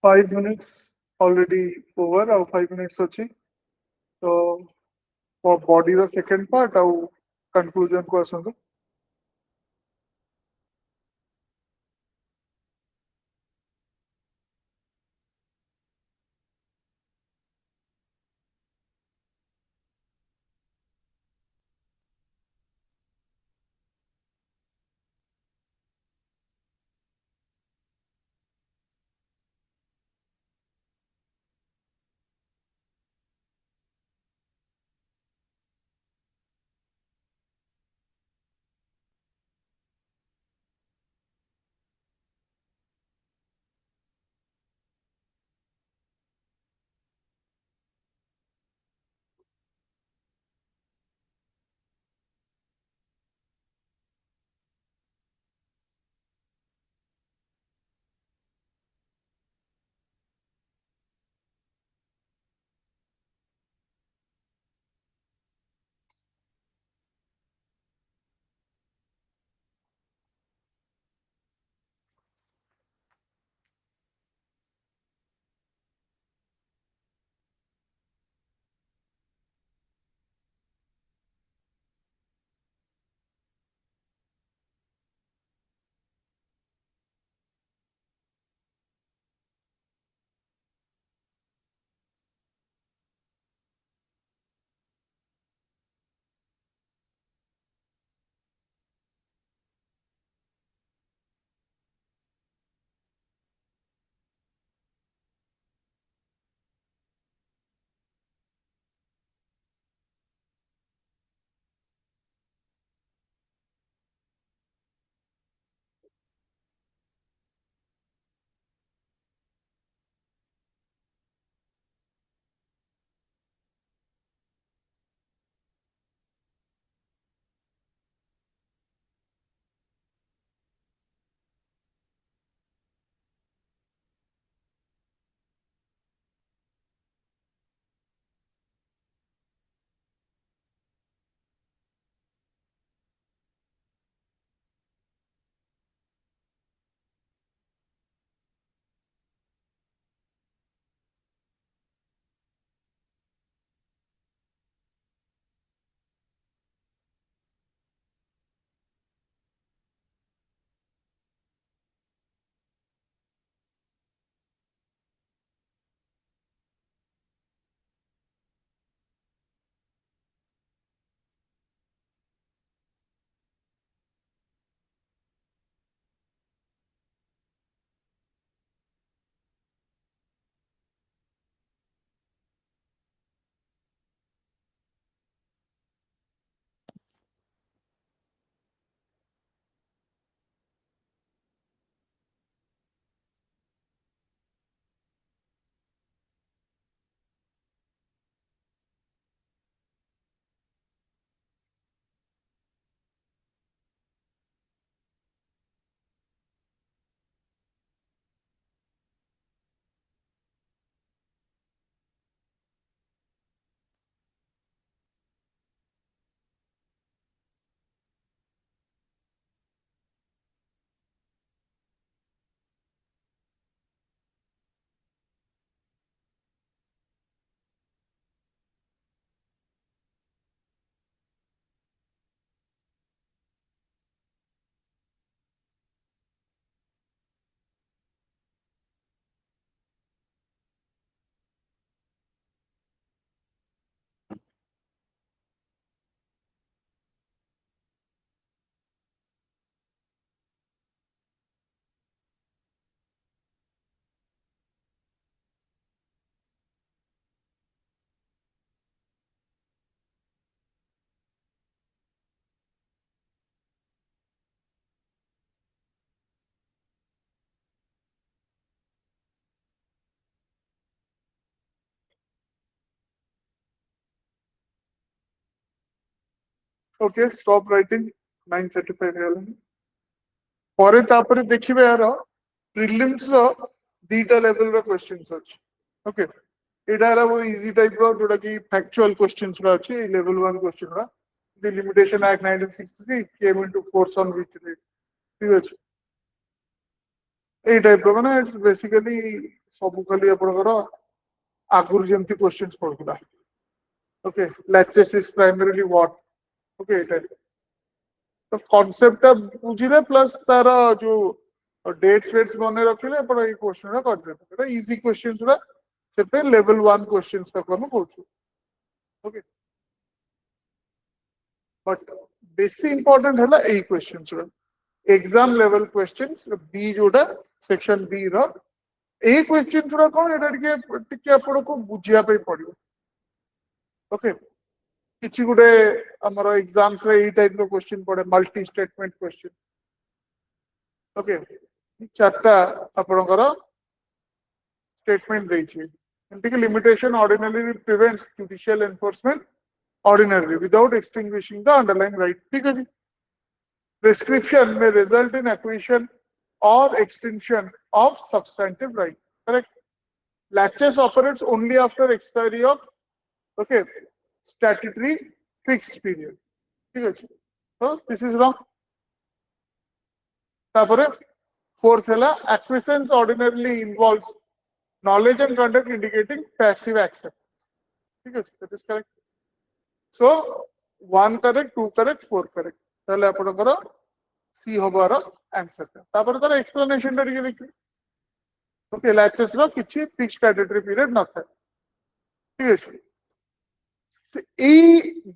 5 minutes already over ଆଉ 5 minutes ଅଛି ତ body ର second part ଆଉ conclusion କୁ ଆସନ୍ତୁ। ओके स्टॉप राइटिंग 9:35 ହେଇଗଲାଣି ପରେ ତାପରେ ଦେଖିବେ यार प्रिलिम्स ର दिटा लेवल ର क्वेश्चंस ଅଛି ओके एटा हला बहुत इजी टाइप रो जोटा कि फैक्चुअल क्वेश्चंस रा अछि लेवल 1 क्वेश्चन रा the limitation act 1963 came into force on which ठीक अछि ए टाइप रो माने इट्स बेसिकली सब खाली आपनकर आगुर जेमती क्वेश्चंस पड़ुला okay laches is primarily what okay एटा तो कांसेप्ट बुझिले प्लस तार जो डेट्स वेट्स बने रखिले आपण ए क्वेश्चन कर देबे एटा इजी क्वेश्चंस रा से पे लेवल 1 क्वेश्चंस तक हम कहू ओके बट बेसी इंपोर्टेंट है ए क्वेश्चंस रा एग्जाम लेवल क्वेश्चंस बी जोटा सेक्शन बी रो ए क्वेश्चन रा कोन एटा टिके आपण को बुझिया पे पड़ियो ओके किछि गुडे हमर एग्जाम्स रे ए टाइप रो क्वेश्चन पड़े मल्टी स्टेटमेंट क्वेश्चन ओके चारटा आपणकर स्टेटमेंट देछि एंटी के limitation ordinary prevents judicial enforcement ordinary without extinguishing the underlying right ठीक है जी prescription may result in acquisition or extinction of substantive right correct laches operates only after expiry of okay statutory fixed period ठीक है so this is wrong तापरे fourth है acquiescence ordinarily involves knowledge and conduct indicating passive acceptance ठीक है that is correct so 1 correct 2 correct 4 correct ताले आपनकर सी होबार answer तापर तार एक्सप्लेनेशन टा देखिए ओके लैचेस रो किछि फिक्स्ड स्टैट्यूटरी पीरियड न था ठीक है ए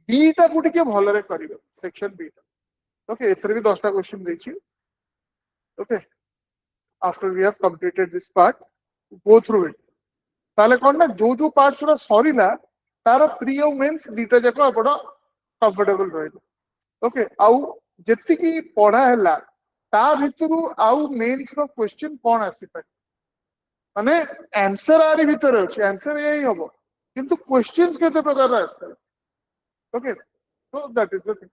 बी टा को टिके भलो रे करियो सेक्शन बी टा ओके एथरे भी 10 टा क्वेश्चन देछि okay after we have completed this part go through it ताले कोन ना जो जो पार्ट्स रा सरीला तार प्री और मेंस दीटा जाको आपण कंफर्टेबल रहइलो ओके आउ जेति की पढ़ा हैला ता भितरु आउ मेंस रो क्वेश्चन कोन आसी पाए माने आंसर आरी भीतर अछि आंसर यही हबो किंतु क्वेश्चंस केते प्रकार रा आस्ता okay so that is the thing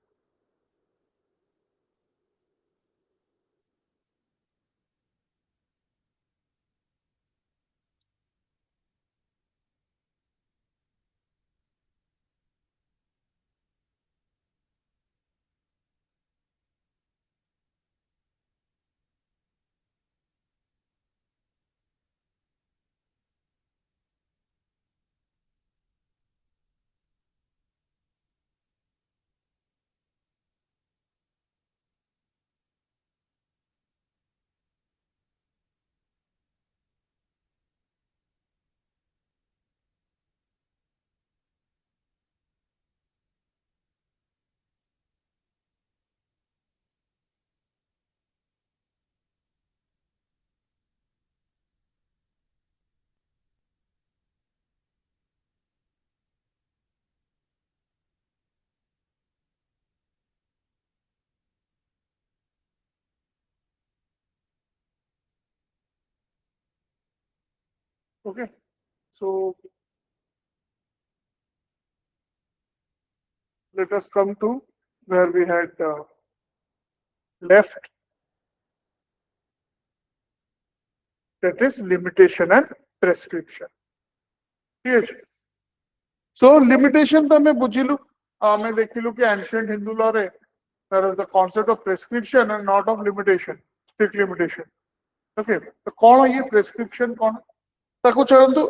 okay so let us come to where we had left that is limitation and prescription ठीक है so limitation तो हमें बुझिलु हमें देखिलु कि एंशिएंट हिंदू लॉ रे there is the concept of prescription and not of limitation strict limitation okay तो कौन ये prescription कौन ताको चलंतु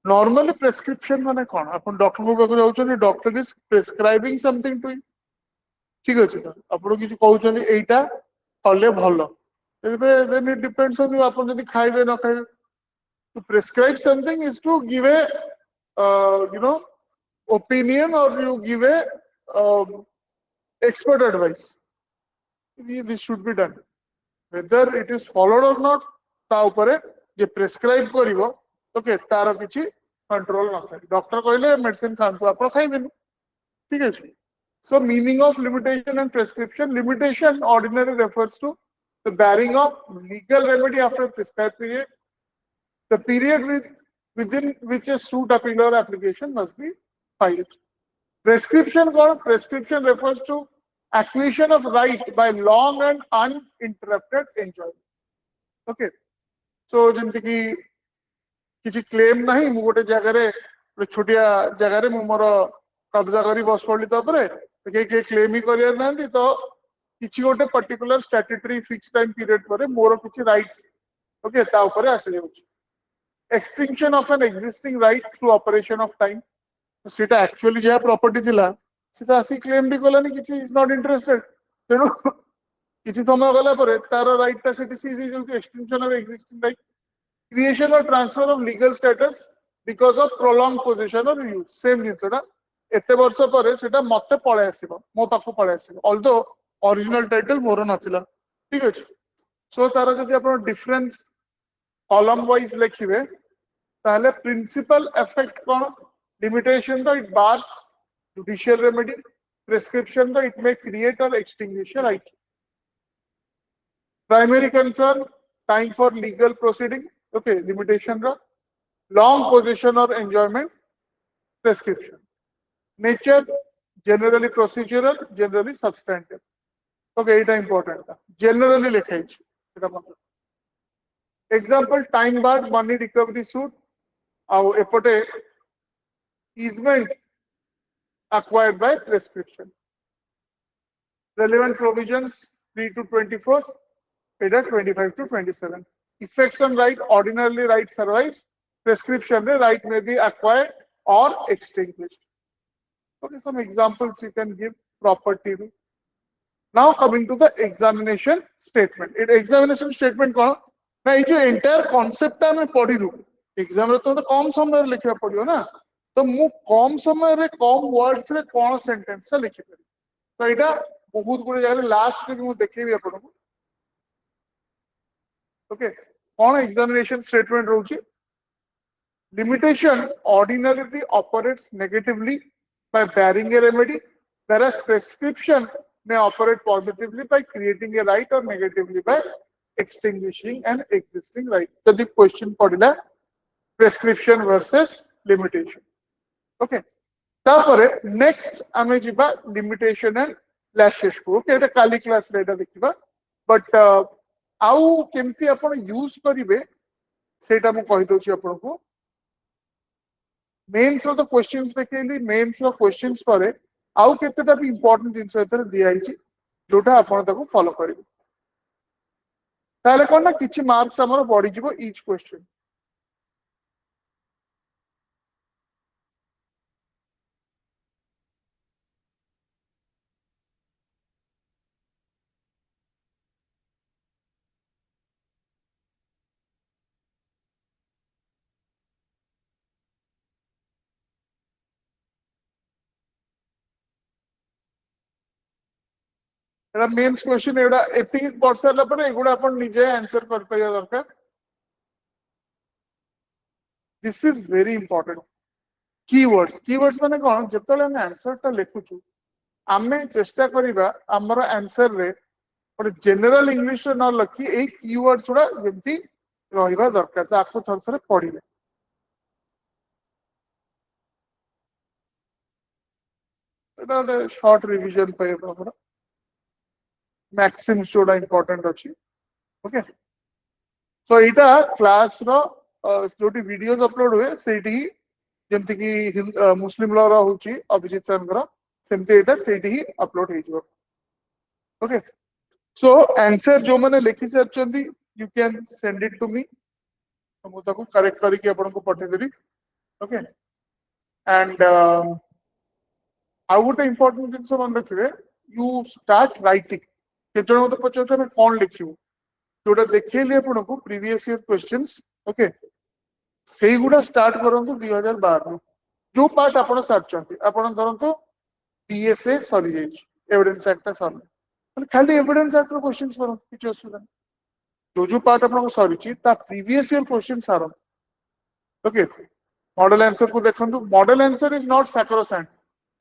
नॉर्मली प्रेस्क्रिप्शन माने कौन अपन डॉक्टर को पाखु जाउछन doctor is prescribing something to you ठीक अछि त अपन किछ कहउछन एटा कले भलो एबे then it depends on you अपन जदी खाइबे न खाइबे to prescribe something is to give a you know opinion or you give a expert advice this should be done whether it is followed or not ता ऊपर जे prescribe करिवो okay तार किछि control न थाए डॉक्टर कहले मेडिसिन खांतु आपण खाइबेनु ठीक है so meaning of limitation and prescription limitation ordinarily refers to the bearing of legal remedy after prescribed period the period within which a suit appeal or application must be filed prescription prescription refers to acquisition of right by long and uninterrupted enjoyment okay so जेमति की किसी claim नहीं मु गोटे जगह रे छोटिया जगह रे मु मोर कब्जा करी बस पड़ली तापरे के क्लेम ही करियर नांती तो किसी गोटे particular statutory fix time period पर मोर किसी राइट्स ओके ता ऊपर आसी जाउछ extinction of an existing right through operation of time. सेटा एक्चुअली जहाँ प्रॉपर्टी थिला सेटा आसी क्लेम भी कलानी किछि इज नॉट इंटरेस्टेड तेणु किछि समय गला परे तार राइट ता सेटी सीज is extension of existing right creation और transfer of legal status because of prolong position और यूज सेम जिंसटा एते वर्ष परे सेटा मते पळे आसीबो मो पाखु पळे आसीबो ऑल्दो ओरिजिनल टाइटल मोर नथिला ठीक अछि सो तार जदि आपण डिफरेंस कॉलम वाइज लिखिबे ताहले प्रिंसिपल इफेक्ट कोन limitation it bars judicial remedy prescription it may create or extinguish a right primary concern time for legal proceeding okay limitation long possession or enjoyment prescription nature generally procedural generally substantive okay it is important generally लिखा example time barred money recovery suit ଆଉ ଏପଟେ easement acquired by prescription. Relevant provisions 3 to 24, 25 to 27. Effects on right, ordinarily right survives. Prescription right may be acquired or extinguished. Okay, some examples you can give property. Now coming to the examination statement. It examination statement कौन? ना ये जो entire concept है मैं पढ़ी लूँ. Exam रे तो कम समय लिखा पड़ियो ना. तो मु कम समय रे कम वर्ड्स रे कोन सेंटेंस रे लिखि परि तो एटा बहुत गुडे जाले लास्ट रे मु देखेबी आपन को ओके कोन एग्जामिनेशन स्टेटमेंट रहउची limitation ordinarily operates negatively by bearing a remedy whereas prescription may operate positively by creating a right or negatively by extinguishing an existing right so the question पडिला prescription versus limitation okay तापरे next आमे जिबा limitation and lashes को okay एटा काली class रे एटा देखिबा but आउ केमती आपण use करिवे सेटा मु कहि दोची आपण को मेंस रो द क्वेश्चंस देखेली मेंस रो क्वेश्चंस परे आउ केतेटा भी इंपोर्टेंट जिंस एतरे दिया आइची जोटा आपण ताको फॉलो करिवे ताले कोन ना किछि मार्क्स हमर बढी जिवो ईच क्वेश्चन एटा मेंस क्वेश्चन एटा एति पढ़साला पर एगुडा अपन निजे आंसर कर परिया दरकार this is very important keywords माने कोन जतले हम आंसर ता लिखुछु आमे चेष्टा करिबा हमर आंसर रे और जनरल इंग्लिश रे न लखी ए कीवर्ड्स उडा जेमती रहिबा दरकार त आपको थर थर पढिबे एटा शॉर्ट रिवीजन पे हमर मैक्सिम्स जोड़ा इंपोर्टेंट अच्छी ओके सो एटा क्लास रो जोटी वीडियोस अपलोड हुए सेठी जेमति कि मुस्लिम लॉ रो होची अभिजीत सर सेमति एटा सेठी ही अपलोड हे जिवो ओके सो आंसर जो माने लिखि सरचंदी you can send it to me मु ताको करेक्ट करी कि आपन को पठे देबी ओके एंड आउ गोटे इंपोर्टेंट जिंस मन रखिबे यू स्टार्ट राइटिंग केतन मते पछते हम कोन लिखिबो जोटा देखैली आपन को प्रीवियस ईयर क्वेश्चंस ओके सेही गुडा स्टार्ट करंतु 2012 जो पार्ट आपन सारचंती आपन धरंतु पीएसए सरी जाई एविडेंस एक्ट सर खाली एविडेंस एक्ट क्वेश्चंस करंतु किछ असुविधा जो पार्ट आपन को सरीची ता प्रीवियस ईयर क्वेश्चन सार ओके मॉडल आंसर को देखंतु मॉडल आंसर इज नॉट सैक्रोसैंट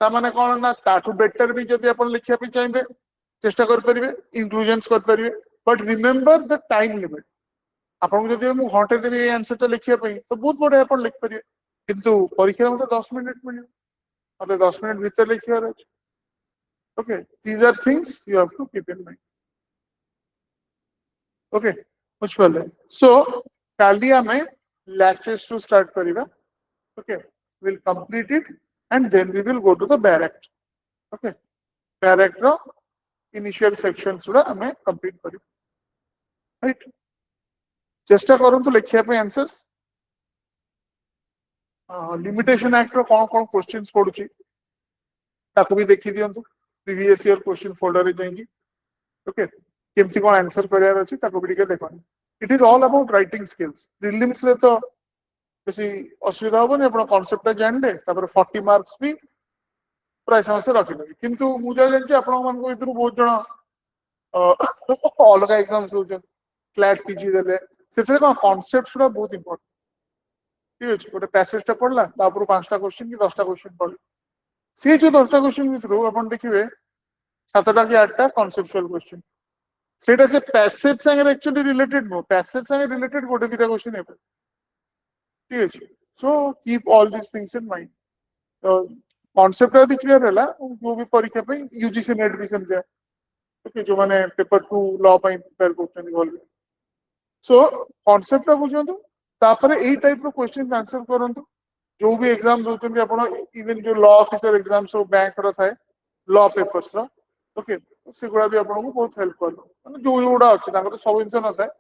ता माने कोन ना ताठू बेटर भी जदी आपन लिखिया पे चाहेबे चेष्टा कर परिबे इंक्लूजन्स कर परिबे but remember the time limit आपन जदी मु घंटे देबे आंसर ता लिखिया पे तो बहुत बडे आपन लिख परिबे किंतु परीक्षा में 10 मिनिट मिलियो मते 10 मिनिट भीतर लिखिया अछि okay these are things you have to keep in mind okay कुछ पहले सो काली हमें लैचेस टू स्टार्ट करिबा okay will complete it and then we will go to the bare act okay bare act रो initial section सुडा हमें कंप्लीट करी राइट चेष्टा करंतु लिखिया पे आंसर्स लिमिटेशन एक्ट रो कौन क्वेश्चंस पड़ुची ताको भी देखि दियंतु प्रीवियस ईयर क्वेश्चन फोल्डर रे जाइंगी ओके केमती कोन आंसर करियार अछि ताको भी टिके देखन it is all about writing skills prelims रे तो बेसी असुविधा होबनी आपण कांसेप्ट जानले तापर 40 मार्क्स भी प्राय समस्या रखिदेबी किंतु मु जा जानछि आपण मन को इतरु बहुत जण अलग एग्जाम सोचन फ्लैट पीजी देले सेथरे कोन कांसेप्ट सुडा बहुत इंपोर्टेंट ठीक अछि गोटे पैसेज टा पढला तापर पांचटा क्वेश्चन कि 10टा क्वेश्चन पढला से जो 10टा क्वेश्चन भितरु आपण देखिबे 7टा कि 8टा कॉन्सेप्चुअल क्वेश्चन सेटा से पैसेज संगे एक्चुअली रिलेटेड नो पैसेज संगे रिलेटेड गोटे दिटा क्वेश्चन है ठीक अछि so keep all this things in mind concept यदि क्लियर हैला जो भी परीक्षा पे यूजीसी नेट भी सेम दिया ओके जो माने पेपर 2 लॉ पे प्रिपेयर करछन बोल सो कॉन्सेप्ट टा बुझंतु तापर एई टाइप रो क्वेश्चन आंसर करंतु जो भी एग्जाम दोचंदी आपण इवन जो law officer exam so bank रो थाए लॉ पेपर्स रो ओके से गुडा भी आपण को बहुत हेल्प करलो माने जो जोडा अछि ताको तो सब इंसान होता है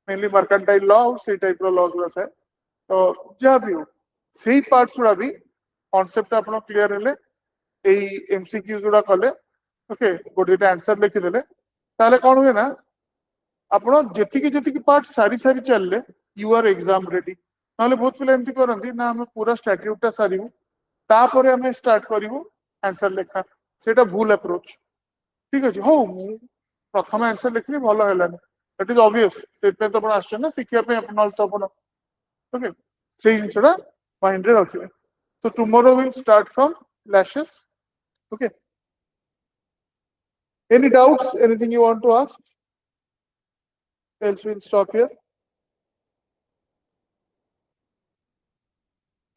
मेनली मर्केंटाइल लॉ से टाइप रो लॉ गुडा थाए तो जा भी हो सेही पार्ट्स गुडा भी कॉन्सेप्ट आपण क्लियर हेले एई एमसीक्यू जोडा कले ओके गोटे दिटा आंसर लिखि देले ताले कोन हुए ना आपण जेतिकी जेतिकी पार्ट सारी सारी चलले यू आर एग्जाम रेडी नाले बहुत पिला एमती करंती ना हम पूरा स्टैट्यूट टा सारिबु तापरे हमें स्टार्ट करिवु आंसर लेखा सेटा भूल अप्रोच ठीक अछि हो मु प्रथम आंसर लिखली भलो हेलानी दैट इज ऑब्वियस से पे तो आपण आछन ना सिखिया पे आपण तो आपण ओके से जिनसडा माइंड रे रखिबे so tomorrow we'll start from lashes okay any doubts anything you want to ask else we'll stop here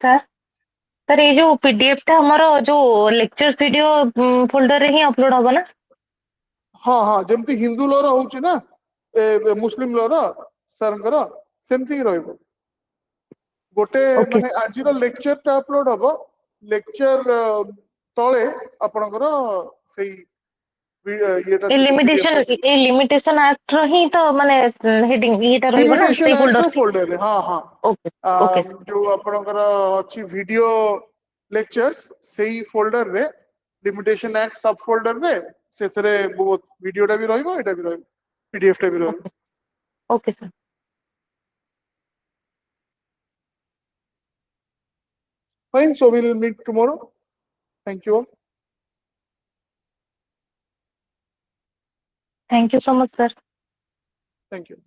sir sir ये जो पीडीएफ टा हमारो जो लेक्चर्स वीडियो फोल्डर रे ही अपलोड होबो ना हाँ हाँ जमती हिंदू लॉ रो होची ना मुस्लिम लॉ रो सरंगर सेमती ही रहइबो गोटे ओके माने आजिरो लेक्चर टा अपलोड हबो लेक्चर तळे आपणकर सेही येटा ये पीडीएफ लिमिटेशन एक्ट रो ही तो माने हेडिंग येटा रहइबो ना लिमिटेशन से एक्ट रो फोल्डर फोल्डर रे हाँ हाँ ओके ओके जो आपणकर अछि वीडियो लेक्चर्स सेही फोल्डर रे लिमिटेशन एक्ट सब फोल्डर रे सेथरे बहुत वीडियो टा भी रहइबो एटा भी रहइबो पीडीएफ टा भी रहइबो okay okay sir fine so we'll meet tomorrow thank you all thank you so much sir thank you